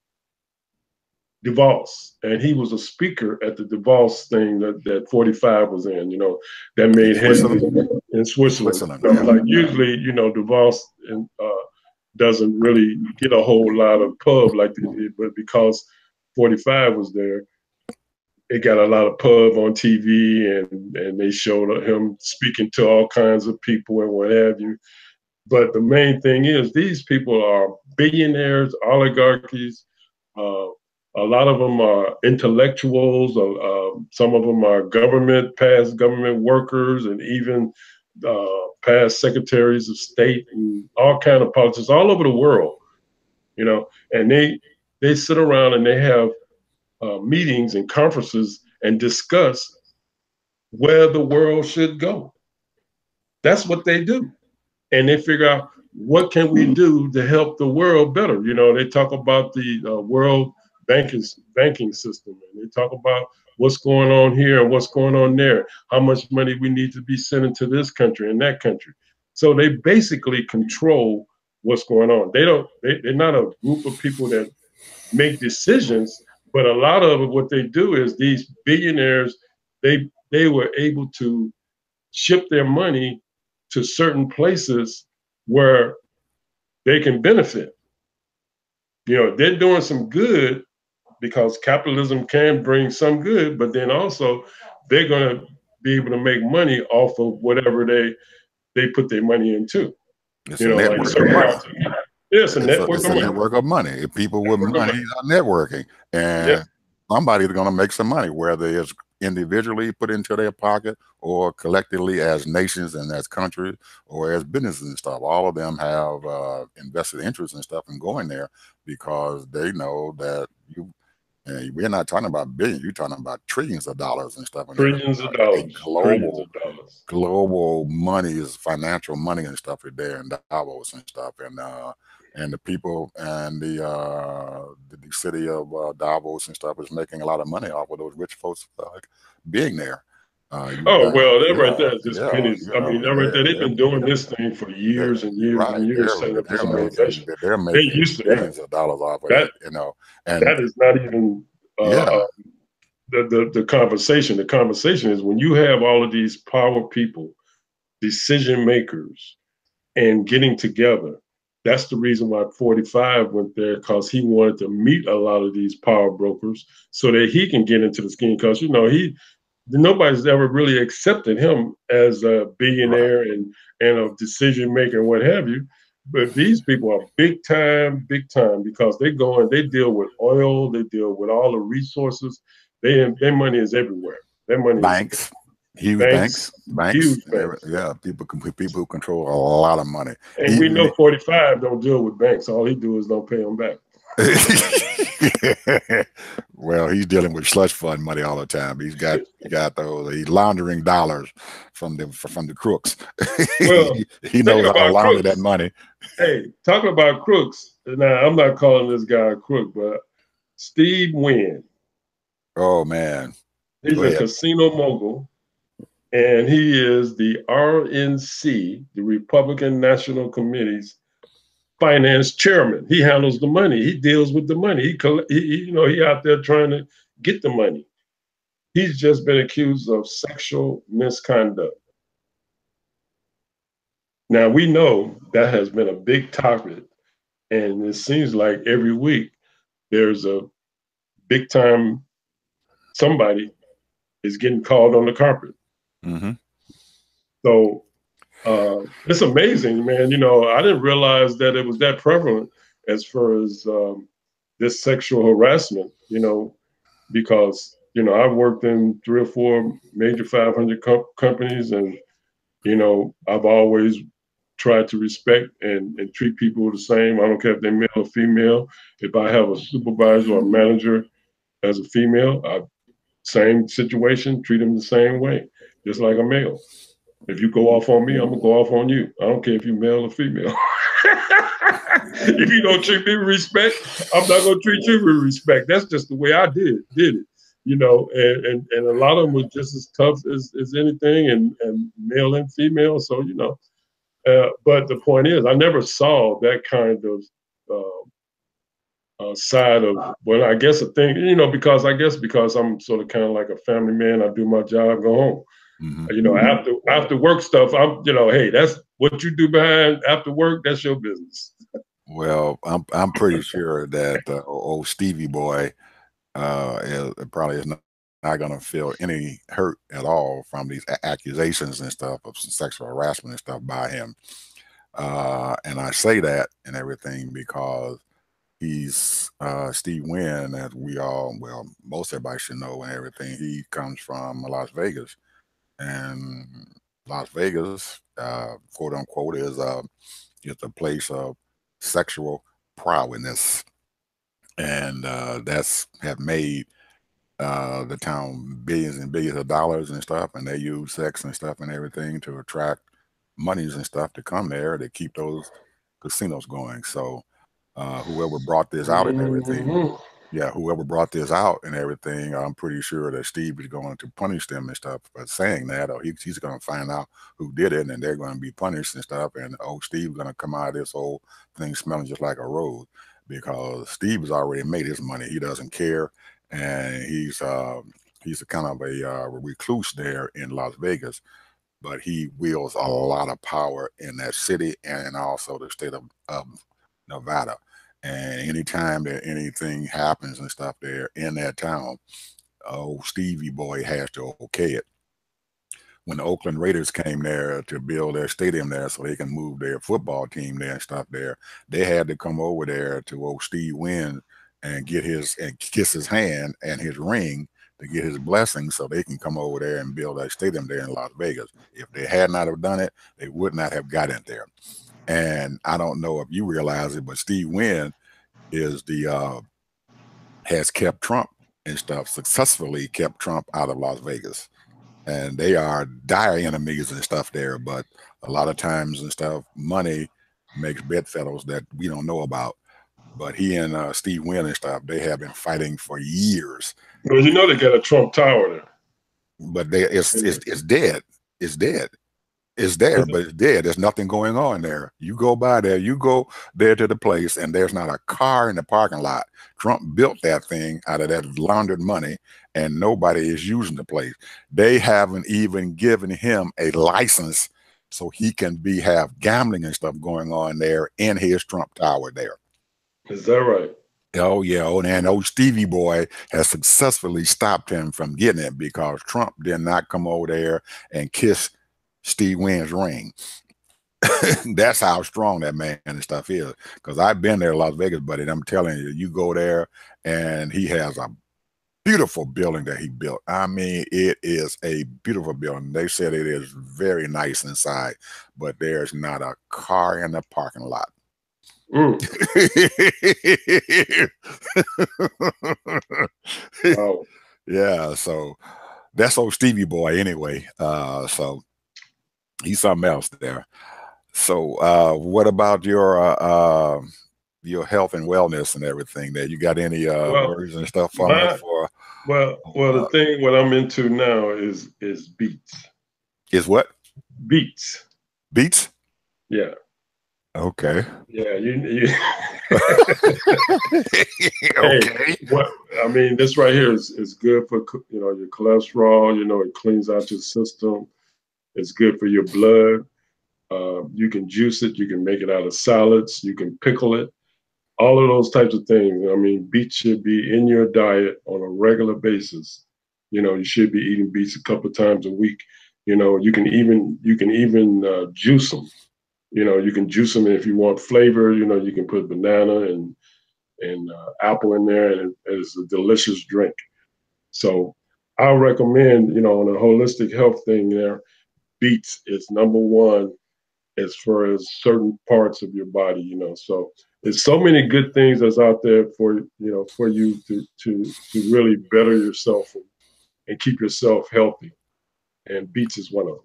Davos, and he was a speaker at the Davos thing that 45 was in, you know, that made headlines in Switzerland. Like usually, you know, Davos doesn't really get a whole lot of pub like they did, but because 45 was there, it got a lot of pub on TV, and they showed him speaking to all kinds of people and what have you. But the main thing is these people are billionaires, oligarchies. A lot of them are intellectuals. Some of them are past government workers, and even past secretaries of state and all kind of politicians all over the world. You know, and they sit around and they have meetings and conferences and discuss where the world should go. That's what they do. And they figure out what can we do to help the world better. You know, they talk about the world banking system, and they talk about what's going on here and what's going on there, how much money we need to be sending to this country and that country. So they basically control what's going on. They're not a group of people that make decisions. But a lot of what they do is these billionaires, they were able to ship their money to certain places where they can benefit. They're doing some good because capitalism can bring some good, but then also they're going to be able to make money off of whatever they put their money into. It's a network. Like certain parts of it. Yeah, it's a network of money. Network of money. If people with money are networking, and somebody's going to make some money, whether it's individually put into their pocket or collectively as nations and as countries or as businesses and stuff. All of them have invested interest and stuff in going there because they know that we're not talking about billions. You're talking about trillions of dollars and stuff. Trillions of dollars. Global money is financial money and stuff are there in Davos and stuff. And the people and the city of Davos and stuff is making a lot of money off of those rich folks being there. That right there is just pennies. I mean, that right there, they've been doing this thing for years and years and years. They're making billions of dollars off of it, and that is not even the conversation. The conversation is when you have all of these power people, decision makers, and getting together. That's the reason why 45 went there, because he wanted to meet a lot of these power brokers so that he can get into the scheme. Because nobody's ever really accepted him as a billionaire and a decision maker and what have you. But these people are big time, because they go and they deal with oil, they deal with all the resources. Their money is everywhere. Their money banks. Huge banks. Huge banks. Yeah, people who control a lot of money. And we know 45 don't deal with banks. All he do is don't pay them back. Well, he's dealing with slush fund money all the time. He's got he's laundering dollars from the crooks. Well, he knows how to launder that money. Hey, talking about crooks. Now, I'm not calling this guy a crook, but Steve Wynn. Oh man, he's a casino mogul. And he is the RNC, the Republican National Committee's finance chairman. He handles the money. He deals with the money. He out there trying to get the money. He's just been accused of sexual misconduct. Now, we know that has been a big topic, and it seems like every week there's a big time somebody is getting called on the carpet. Mm-hmm. So it's amazing, man. I didn't realize that it was that prevalent as far as this sexual harassment, because, I've worked in 3 or 4 major 500 companies, and, I've always tried to respect and treat people the same. I don't care if they're male or female. If I have a supervisor or a manager as a female, same situation, treat them the same way. Just like a male. If you go off on me, I'm gonna go off on you. I don't care if you're male or female. If you don't treat me with respect, I'm not gonna treat you with respect. That's just the way I did it. And a lot of them were just as tough as anything, and male and female. So but the point is, I never saw that kind of side of, well, I guess a thing, because I'm sort of kind of like a family man. I do my job, go home. Mm-hmm. After work stuff, I'm, hey, that's what you do behind after work. That's your business. Well, I'm pretty sure that old Stevie boy probably is not going to feel any hurt at all from these accusations and stuff of sexual harassment and stuff by him. And I say that and everything because he's Steve Wynn, as most everybody should know and everything. He comes from Las Vegas. And Las Vegas, quote unquote, is a place of sexual prowess, and that's have made the town billions and billions of dollars and stuff. And they use sex and stuff and everything to attract monies and stuff to come there to keep those casinos going. So whoever brought this out and everything. Yeah, whoever brought this out and everything, I'm pretty sure that Steve is going to punish them and stuff for saying that, or he's going to find out who did it, and they're going to be punished and stuff. And Steve's going to come out of this whole thing smelling just like a rose, because Steve has already made his money. He doesn't care, and he's a kind of a recluse there in Las Vegas. but he wields a lot of power in that city and also the state of Nevada. And anytime that anything happens and stuff there in that town, oh, Stevie Boy has to okay it. When the Oakland Raiders came there to build their stadium there so they can move their football team there and stuff there, they had to come over there to old Steve Wynn and get his and kiss his hand and his ring to get his blessing so they can come over there and build a stadium there in Las Vegas. If they had not have done it, they would not have got in there. And I don't know if you realize it, but Steve Wynn is the has kept Trump and stuff, successfully kept Trump out of Las Vegas. And they are dire enemies and stuff there, but a lot of times and stuff, money makes bedfellows that we don't know about. But he and Steve Wynn and stuff, they have been fighting for years. Well, you know they got a Trump Tower there. But it's dead. It's dead. It's there, but it's dead. There's nothing going on there. You go by there, you go there to the place, and there's not a car in the parking lot. Trump built that thing out of that laundered money, and nobody is using the place. They haven't even given him a license so he can have gambling and stuff going on there in his Trump Tower there. Is that right? Oh, yeah. And old Stevie Boy has successfully stopped him from getting it because Trump did not come over there and kiss Steve Wynn's ring. That's how strong that man and stuff is. Because I've been there, Las Vegas, buddy. And I'm telling you, you go there and he has a beautiful building that he built. I mean, it is a beautiful building. They said it is very nice inside, but there's not a car in the parking lot. Wow. Yeah, so that's old Stevie Boy anyway. So he's something else there. So what about your health and wellness and everything there? You got any words and stuff for me for? Well, the thing what I'm into now is beats. Is what? Beats. Beats? Yeah. Okay. Yeah, you okay. Hey, what I mean, this right here is good for your cholesterol. It cleans out your system. It's good for your blood. You can juice it. You can make it out of salads. You can pickle it. All of those types of things. I mean, beets should be in your diet on a regular basis. You should be eating beets a couple of times a week. You can even juice them. You can juice them if you want flavor. You can put banana and apple in there, and it's a delicious drink. So I recommend, on a holistic health thing there, beets is number one as far as certain parts of your body. So there's so many good things that's out there for you to really better yourself and keep yourself healthy. And beets is one of them.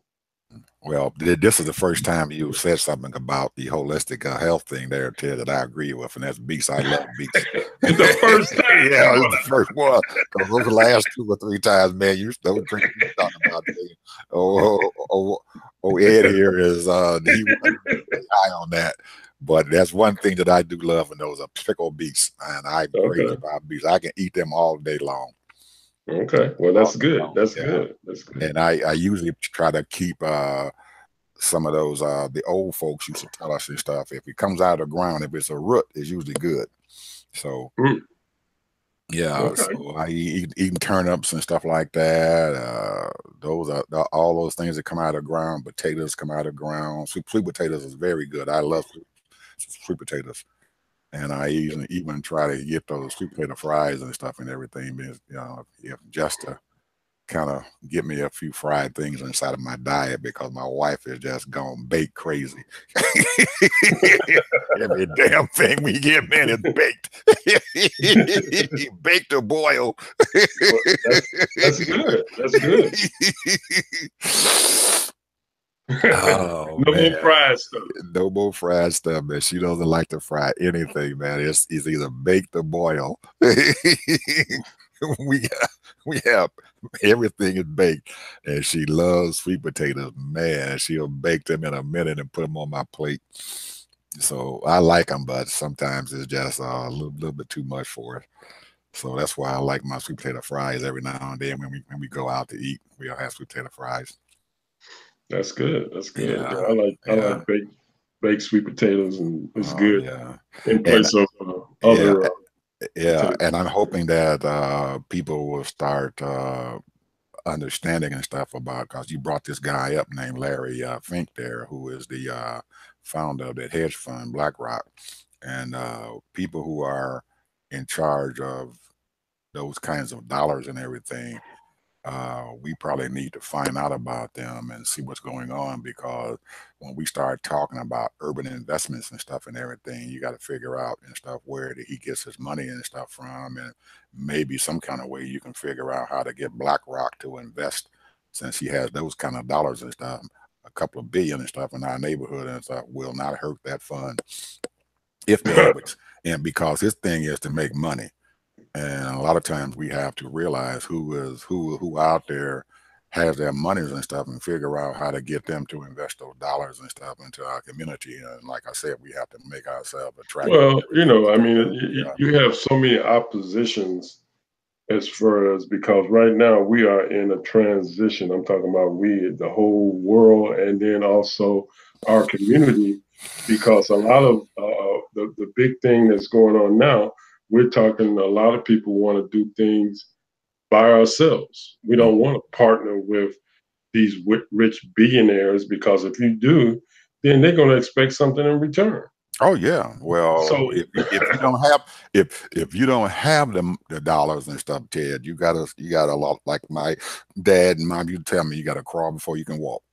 Well, this is the first time you said something about the holistic health thing there, Ted, that I agree with, and that's beets. I love beets. The first time. Yeah, it's the first one. Because those last 2 or 3 times, man, you still drinking talking about it. Ed here is he was high on that. But that's one thing that I do love, and those are pickled beets. And I agree about beets. I can eat them all day long. Okay, well that's good. That's good. That's good. And I usually try to keep some of those the old folks used to tell us and stuff. If it comes out of the ground, if it's a root, it's usually good. So so I eating turnips and stuff like that. Those are all those things that come out of the ground. Potatoes come out of the ground. Sweet potatoes is very good. I love sweet potatoes. And I even try to get those sweet potato fries and stuff and everything, just to kind of get me a few fried things inside of my diet because my wife is just gone bake crazy. Every damn thing we get, man, is baked. Baked or boiled. That's good. That's good. Oh, no more fried stuff. No more fried stuff, man. She doesn't like to fry anything, man. It's either baked or boiled. we have everything is baked, and she loves sweet potatoes. Man, she'll bake them in a minute and put them on my plate. So I like them, but sometimes it's just a little bit too much for her. So that's why I like my sweet potato fries every now and then when we go out to eat. We'll have sweet potato fries. That's good. That's good. Yeah, Yeah, I yeah. like baked sweet potatoes, and it's Oh good yeah. in And place of yeah, other yeah. potatoes. And I'm hoping that people will start understanding and stuff about, because you brought this guy up named Larry Fink there, who is the founder of that hedge fund, BlackRock, and people who are in charge of those kinds of dollars and everything. We probably need to find out about them and see what's going on, because when we start talking about urban investments and stuff and everything, you got to figure out and stuff where he gets his money and stuff from, and maybe some kind of way you can figure out how to get BlackRock to invest, since he has those kind of dollars and stuff. A couple of billion and stuff in our neighborhood and stuff will not hurt that fund if they have it, and because his thing is to make money. And a lot of times we have to realize who out there has their monies and stuff, and figure out how to get them to invest those dollars and stuff into our community. And like I said, we have to make ourselves attractive Well, and everything. I So, mean, yeah. you have so many oppositions as far as, because right now we are in a transition. I'm talking about we, the whole world, and then also our community, because a lot of the big thing that's going on now, we're talking a lot of people want to do things by ourselves. We don't want to partner with these rich billionaires, because if you do, then they're going to expect something in return. Oh yeah. Well, So if you don't have, if you don't have the dollars and stuff, Ted, you gotta a lot, like my dad and mom. You tell me you got to crawl before you can walk.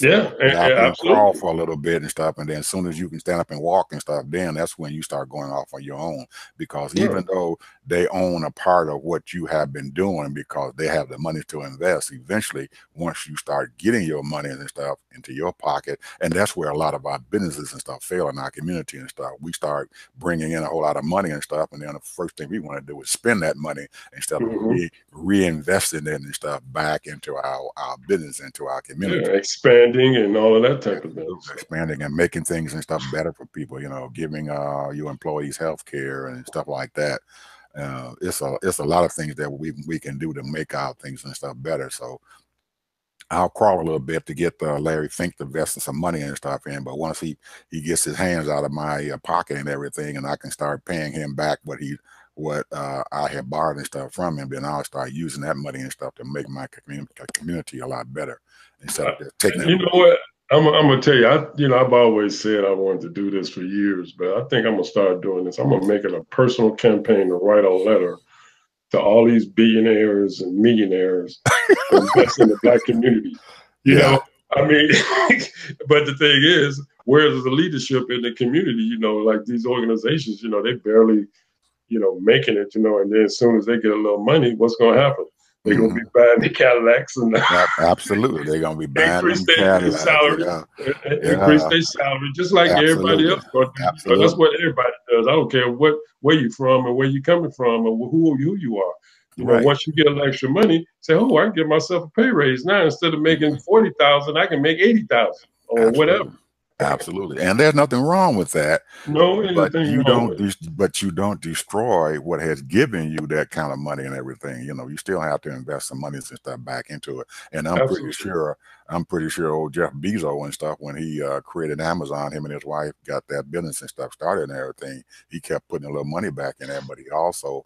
yeah, So get out there and crawl absolutely. for a little bit and stuff, and then as soon as you can stand up and walk and stuff, then that's when you start going off on your own. Because Right. even though they own a part of what you have been doing, because they have the money to invest, eventually, once you start getting your money and stuff into your pocket, and that's where a lot of our businesses and stuff fail in our community and stuff. We start bringing in a whole lot of money and stuff, and then the first thing we want to do is spend that money instead of Hmm. reinvesting it and stuff back into our business, into our Yeah, community. expanding and all of that type of thing. Absolutely. So, Expanding and making things and stuff better for people, giving your employees health care and stuff like that. It's a lot of things that we can do to make our things and stuff better. So I'll crawl a little bit to get Larry Fink to invest some money and stuff in, but once he gets his hands out of my pocket and everything, and I can start paying him back what I had borrowed and stuff from him, then I'll start using that money and stuff to make my community a lot better instead uh, of just taking it you know away. what? I'm gonna tell you. I've always said I wanted to do this for years, but I think I'm gonna start doing this. I'm gonna make it a personal campaign to write a letter to all these billionaires and millionaires to invest in the black community. You Yeah. know, I mean, but the thing is, where's the leadership in the community? Like these organizations, they barely, making it, and then as soon as they get a little money, what's going to happen? They're going to be Hmm. buying the Cadillacs and Absolutely. They're gonna be buying increase them their Cadillacs. salary, Yeah. increase Yeah. their salary, just like everybody Absolutely. else going to do. That's Absolutely. what everybody does. I don't care where you from and where you coming from and who you are. Right. Once you get a little extra money, say, "Oh, I can give myself a pay raise now. Instead of making Mhm. 40,000, I can make 80,000 or whatever." Absolutely. Absolutely. And there's nothing wrong with that, No, but anything you wrong don't with it. you don't destroy what has given you that kind of money and everything. You still have to invest some money and stuff back into it. And Absolutely. I'm pretty sure old Jeff Bezos and stuff, when he created Amazon, him and his wife got that business and stuff started and everything, he kept putting a little money back in there, but he also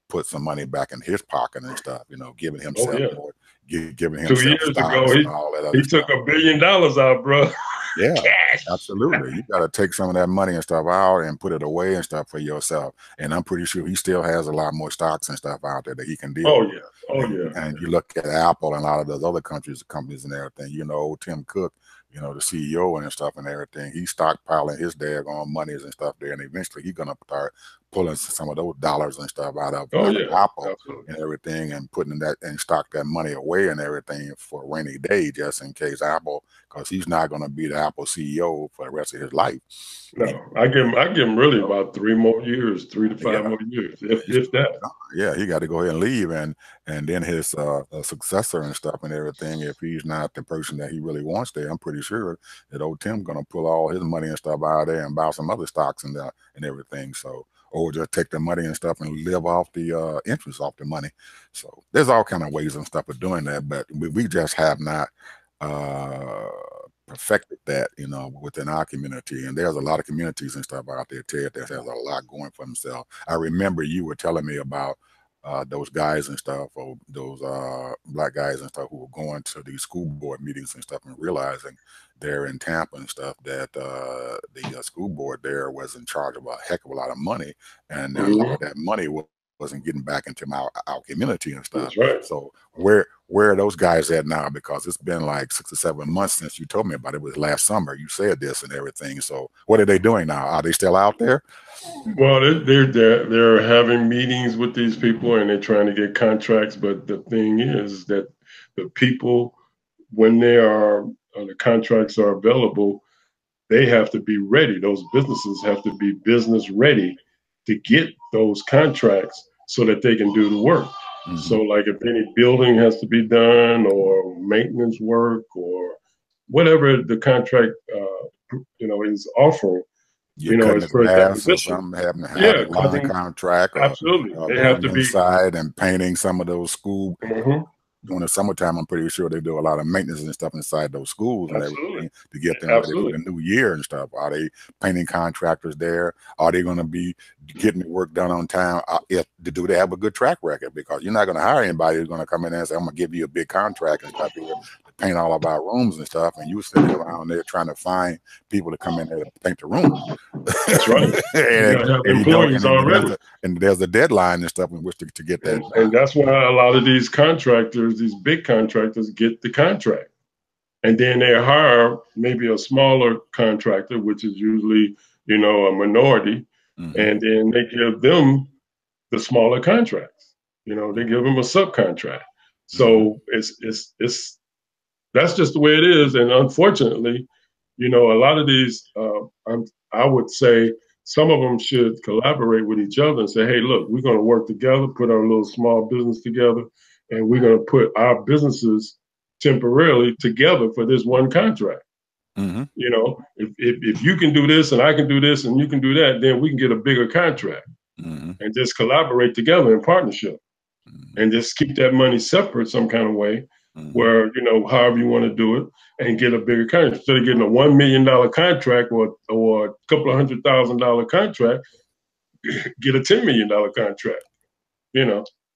put some money back in his pocket and stuff, giving Oh himself yeah. more, giving 2 himself years ago, stocks and all that he other took stuff. $1 billion out, bro. Yeah, Cash. absolutely. You got to take some of that money and stuff out and put it away and stuff for yourself. And I'm pretty sure he still has a lot more stocks and stuff out there that he can deal Oh with. yeah. Oh And yeah. and you look at Apple and a lot of those other companies and everything. Tim Cook, the CEO and stuff and everything. He's stockpiling his daggone monies and stuff there, and eventually he's gonna start pulling some of those dollars and stuff Oh out of yeah. Apple Absolutely. and everything, and putting that and stock that money away and everything for a rainy day, just in case Apple, because he's not going to be the Apple CEO for the rest of his life. He, No, I give him really about 3 more years, 3 to 5 yeah, more years, if he's if gonna be that. gone. Yeah, he got to go ahead and leave, and then his successor and stuff and everything. If he's not the person that he really wants there, I'm pretty sure that old Tim's going to pull all his money and stuff out of there and buy some other stocks and everything. So, or just take the money and stuff and live off the interest off the money. So there's all kind of ways and stuff of doing that, but we just have not perfected that, you know, within our community. And there's a lot of communities and stuff out there, Ted, that has a lot going for themselves. I remember you were telling me about those guys and stuff, or those black guys and stuff who were going to these school board meetings and stuff and realizing there in Tampa and stuff that the school board there was in charge of a heck of a lot of money, and a lot of that money wasn't getting back into our community and stuff. That's right. So where are those guys at now? Because it's been like 6 or 7 months since you told me about it. It was last summer. You said this and everything. So what are they doing now? Are they still out there? Well, they're having meetings with these people and they're trying to get contracts. But the thing is that the people, when they are the contracts are available, they have to be ready. Those businesses have to be business ready to get those contracts so that they can do the work. So like if any building has to be done or maintenance work or whatever the contract, is offering, as far as that position. Having a line contract. Absolutely. They have to be inside and painting some of those schools. During the summertime, I'm pretty sure they do a lot of maintenance and stuff inside those schools and everything to get them ready for the new year and stuff. Are they painting contractors there? Are they going to be getting the work done on time? Do they have a good track record? Because you're not going to hire anybody who's going to come in and say, I'm going to give you a big contract and stuff to paint all of our rooms and stuff, and you sitting around there trying to find people to come in there to paint the room. That's right. and there's a deadline and stuff in which to get that. And that's why a lot of these contractors, these big contractors, get the contract. And then they hire maybe a smaller contractor, which is usually, a minority. And then they give them the smaller contracts. They give them a subcontract. So that's just the way it is. And unfortunately, a lot of these, I would say some of them should collaborate with each other and say, hey, look, we're going to work together, put our little small business together, and we're going to put our businesses temporarily together for this one contract. If you can do this and I can do this and you can do that, then we can get a bigger contract and just collaborate together in partnership and just keep that money separate some kind of way. Where, however you want to do it and get a bigger contract. Instead of getting a $1 million contract or a couple of $100,000 contract, get a $10 million contract,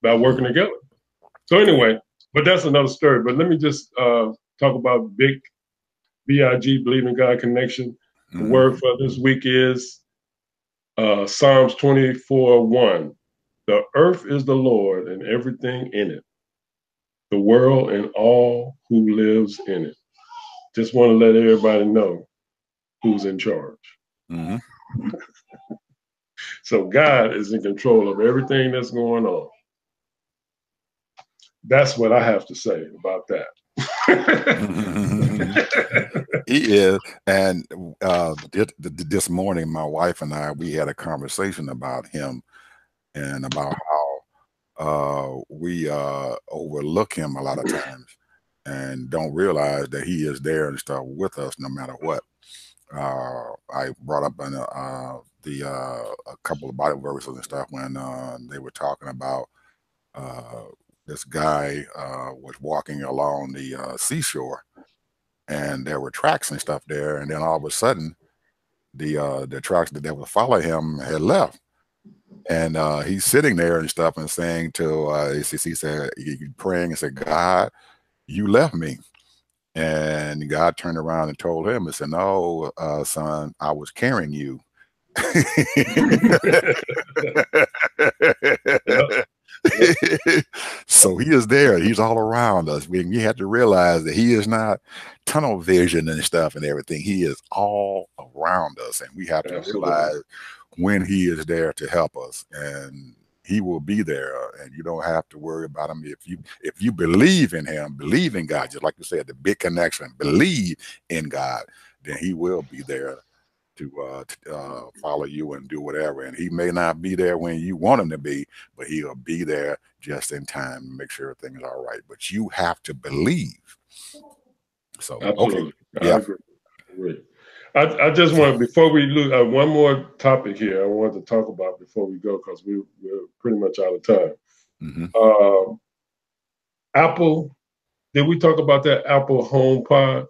by working together. So anyway, but that's another story. But let me just talk about BIG, Believe in God Connection. The word for this week is Psalms 24:1. The earth is the Lord and everything in it, the world and all who lives in it. Just want to let everybody know who's in charge. So God is in control of everything that's going on. That's what I have to say about that. He is. And this morning, my wife and I, we had a conversation about him and about how we overlook him a lot of times and don't realize that he is there and stuff with us no matter what. I brought up in a couple of Bible verses and stuff when they were talking about this guy was walking along the seashore, and there were tracks and stuff there, and then all of a sudden the tracks that would follow him had left. And he's sitting there and stuff and saying to, he said, he praying and said, God, you left me. And God turned around and told him and said, no, son, I was carrying you. So he is there. He's all around us. We have to realize that he is not tunnel vision and stuff and everything. He is all around us. And we have to realize when he is there to help us, and he will be there, and you don't have to worry about him. If you believe in him, believe in God, just like you said, the big connection, believe in God, then he will be there to follow you and do whatever. And he may not be there when you want him to be, but he'll be there just in time to make sure everything is all right. But you have to believe. So, absolutely. Okay. Yeah. I agree. I just want, before we look, one more topic here I want to talk about before we go, because we're pretty much out of time. Apple Did we talk about that Apple HomePod?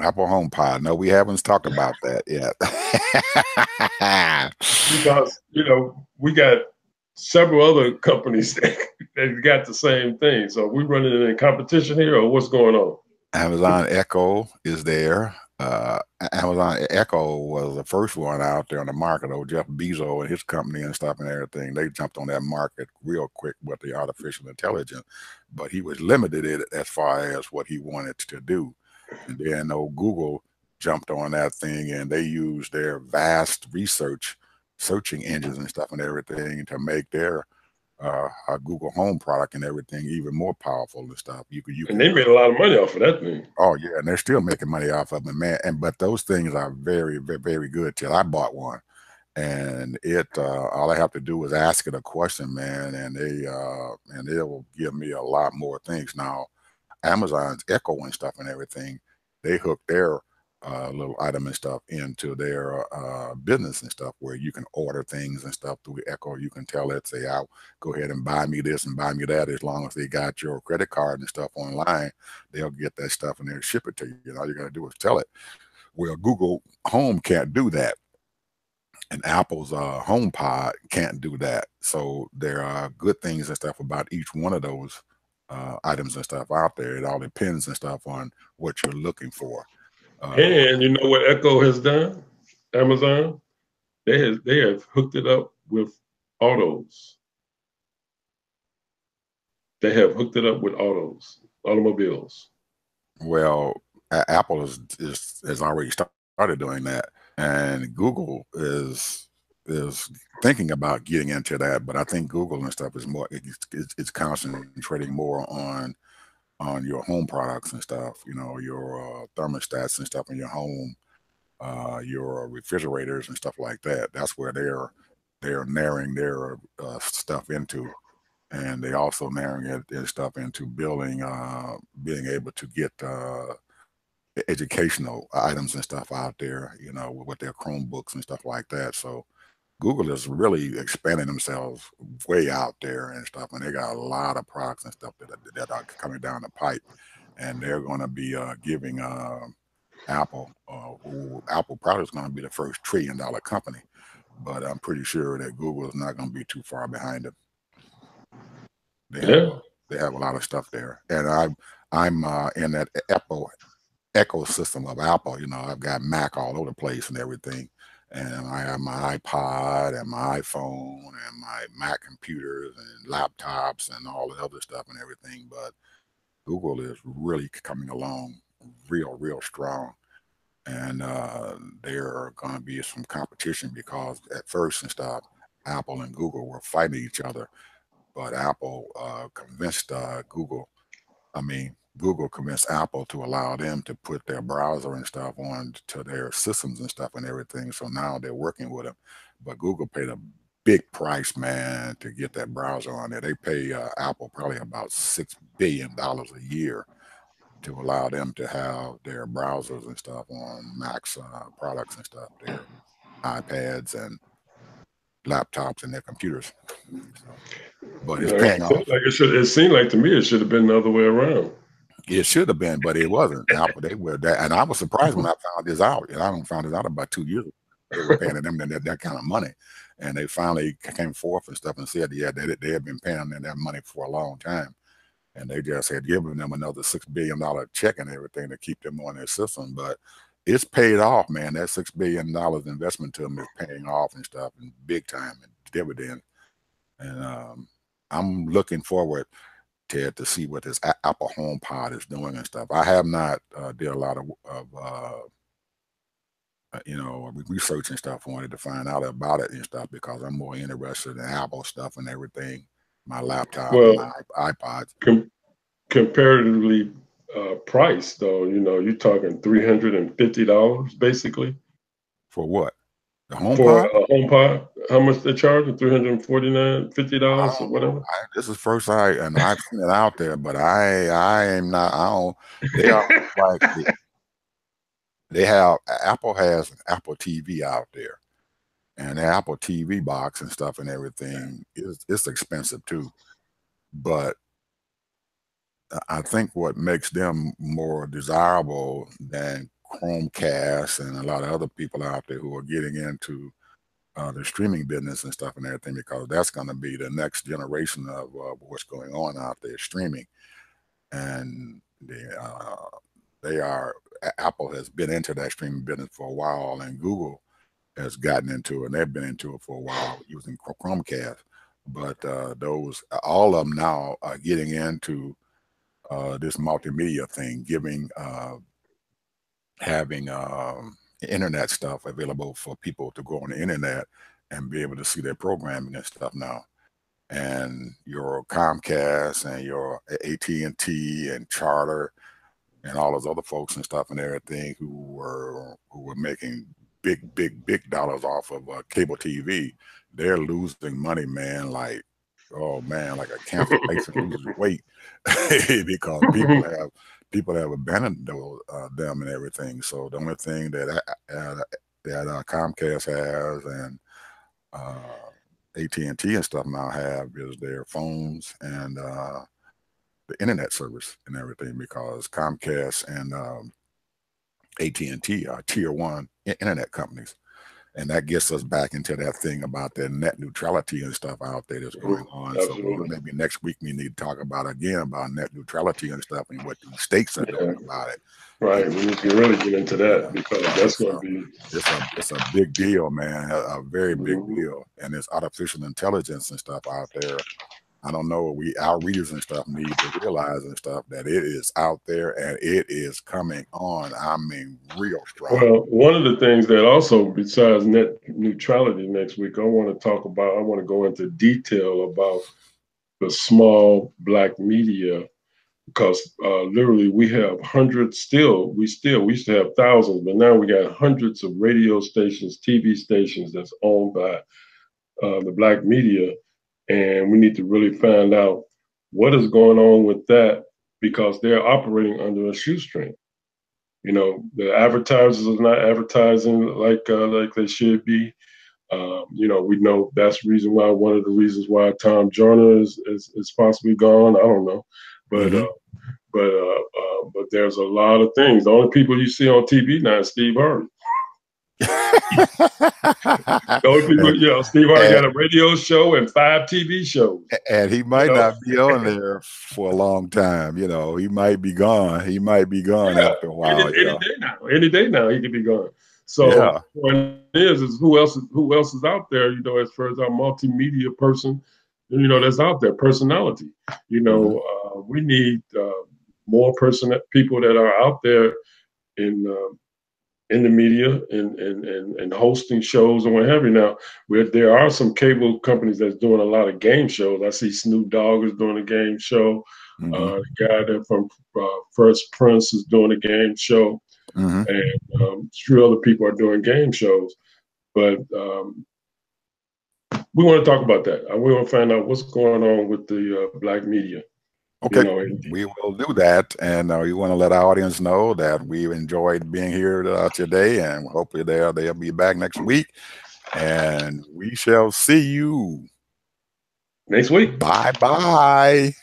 Apple HomePod. No, we haven't talked about that yet. Because we got several other companies that got the same thing. So we running in competition here, or what's going on? Amazon Echo is there. Amazon Echo was the first one out there on the market. Oh, Jeff Bezos and his company and stuff and everything, they jumped on that market real quick with the artificial intelligence, but he was limited in it as far as what he wanted to do. And then Google jumped on that thing, and they used their vast searching engines and stuff and everything to make their Google Home product and everything even more powerful and stuff. And they made a lot of money off of that thing. Oh yeah, and they're still making money off of them, man. But those things are very, very, very good. Till I bought one, and all I have to do is ask it a question, man, and they will give me a lot more things. Now, Amazon's Echo and stuff and everything, they hook their little item and stuff into their business and stuff, where you can order things and stuff through Echo. You can tell it, say, "I'll go ahead and buy me this and buy me that." As long as they got your credit card and stuff online, they'll get that stuff and they'll ship it to you. And all you got to do is tell it. Well, Google Home can't do that, and Apple's HomePod can't do that. So there are good things and stuff about each one of those items and stuff out there. It all depends and stuff on what you're looking for. And you know what Echo has done? Amazon, they have hooked it up with autos. They have hooked it up with automobiles. Well, Apple has already started doing that, and Google is thinking about getting into that. But I think Google and stuff is more it's concentrating more on your home products and stuff. Your thermostats and stuff in your home, your refrigerators and stuff like that. That's where they're narrowing their stuff into. And they also narrowing their stuff into being able to get educational items and stuff out there, with their Chromebooks and stuff like that. So Google is really expanding themselves way out there and stuff, and they got a lot of products and stuff that are coming down the pipe, and they're going to be giving Apple probably is going to be the first $1 trillion company, but I'm pretty sure that Google is not going to be too far behind them. They have a lot of stuff there, and I'm in that Apple ecosystem of Apple. I've got Mac all over the place and everything, and I have my iPod and my iPhone and my Mac computers and laptops and all the other stuff and everything. But Google is really coming along real strong, and there are going to be some competition, because at first and stuff, Apple and Google were fighting each other. But Apple convinced Google convinced Apple to allow them to put their browser and stuff on to their systems and stuff and everything. So now they're working with them. But Google paid a big price, man, to get that browser on there. They pay Apple probably about $6 billion a year to allow them to have their browsers and stuff on Mac's products and stuff, their iPads and laptops and their computers. But it's paying off. It seemed like to me it should have been the other way around. It should have been, but it wasn't. They were that, and I was surprised when I found this out. And I found this out about 2 years ago. They were paying them that kind of money, and they finally came forth and stuff and said, yeah, they had been paying them that money for a long time, and they just had given them another $6 billion check and everything to keep them on their system. But it's paid off, man. That $6 billion investment to them is paying off and stuff, and big time and dividend. And I'm looking forward, Ted, to see what this Apple HomePod is doing and stuff. I have not did a lot of research and stuff. I wanted to find out about it and stuff because I'm more interested in Apple stuff and everything. My laptop, and my iPods. Comparatively priced, though, you're talking $350 basically. For what? The HomePod? For a HomePod, how much they charge? $349, $50 or whatever. This is first and I've seen it out there, but I am not. I don't. They are like they have. Apple has an Apple TV out there, and the Apple TV box and stuff and everything it's expensive too. But I think what makes them more desirable than Chromecast and a lot of other people out there who are getting into the streaming business and stuff and everything, because that's going to be the next generation of what's going on out there, streaming. And Apple has been into that streaming business for a while, and Google has gotten into it, and they've been into it for a while using Chromecast. But all of them now are getting into this multimedia thing, having internet stuff available for people to go on the internet and be able to see their programming and stuff now. And your Comcast and your AT&T and Charter and all those other folks and stuff and everything who were making big dollars off of cable TV, they're losing money, man. Like, oh man, like a cancer patient loses weight because people have abandoned them and everything. So the only thing that Comcast has and AT&T and stuff now have is their phones and the internet service and everything, because Comcast and AT&T are tier 1 internet companies. And that gets us back into that thing about the net neutrality and stuff out there that's going on. Absolutely. So maybe next week we need to talk about net neutrality and stuff and what the states are doing about it. Right, we need to really get into that, because that's going to be it's a big deal, man, a very big deal. And there's artificial intelligence and stuff out there. I don't know, our readers and stuff need to realize and stuff that it is out there and it is coming on. I mean, real strong. Well, one of the things that also, besides net neutrality next week, I want to go into detail about the small Black media, because literally we have hundreds we used to have thousands, but now we got hundreds of radio stations, TV stations that's owned by the Black media. And we need to really find out what is going on with that, because they're operating under a shoestring. You know, the advertisers are not advertising like they should be. You know, we know that's one of the reasons why Tom Joyner is possibly gone. I don't know, but but there's a lot of things. The only people you see on TV now is Steve Harvey. Steve Harvey got a radio show and 5 TV shows, and he might not be on there for a long time. You know, he might be gone. After a while. Any day now, he could be gone. So the point is who else is out there? You know, as far as our multimedia person, you know, that's out there, personality. You know, we need more people that are out there in the media and hosting shows and what have you. Now, there are some cable companies that's doing a lot of game shows. I see Snoop Dogg is doing a game show. The guy that from First Prince is doing a game show. And a few other people are doing game shows. But we want to talk about that. We want to find out what's going on with the Black media. Okay, we will do that, and we want to let our audience know that we've enjoyed being here today, and hopefully they'll be back next week, and we shall see you next week. Bye-bye.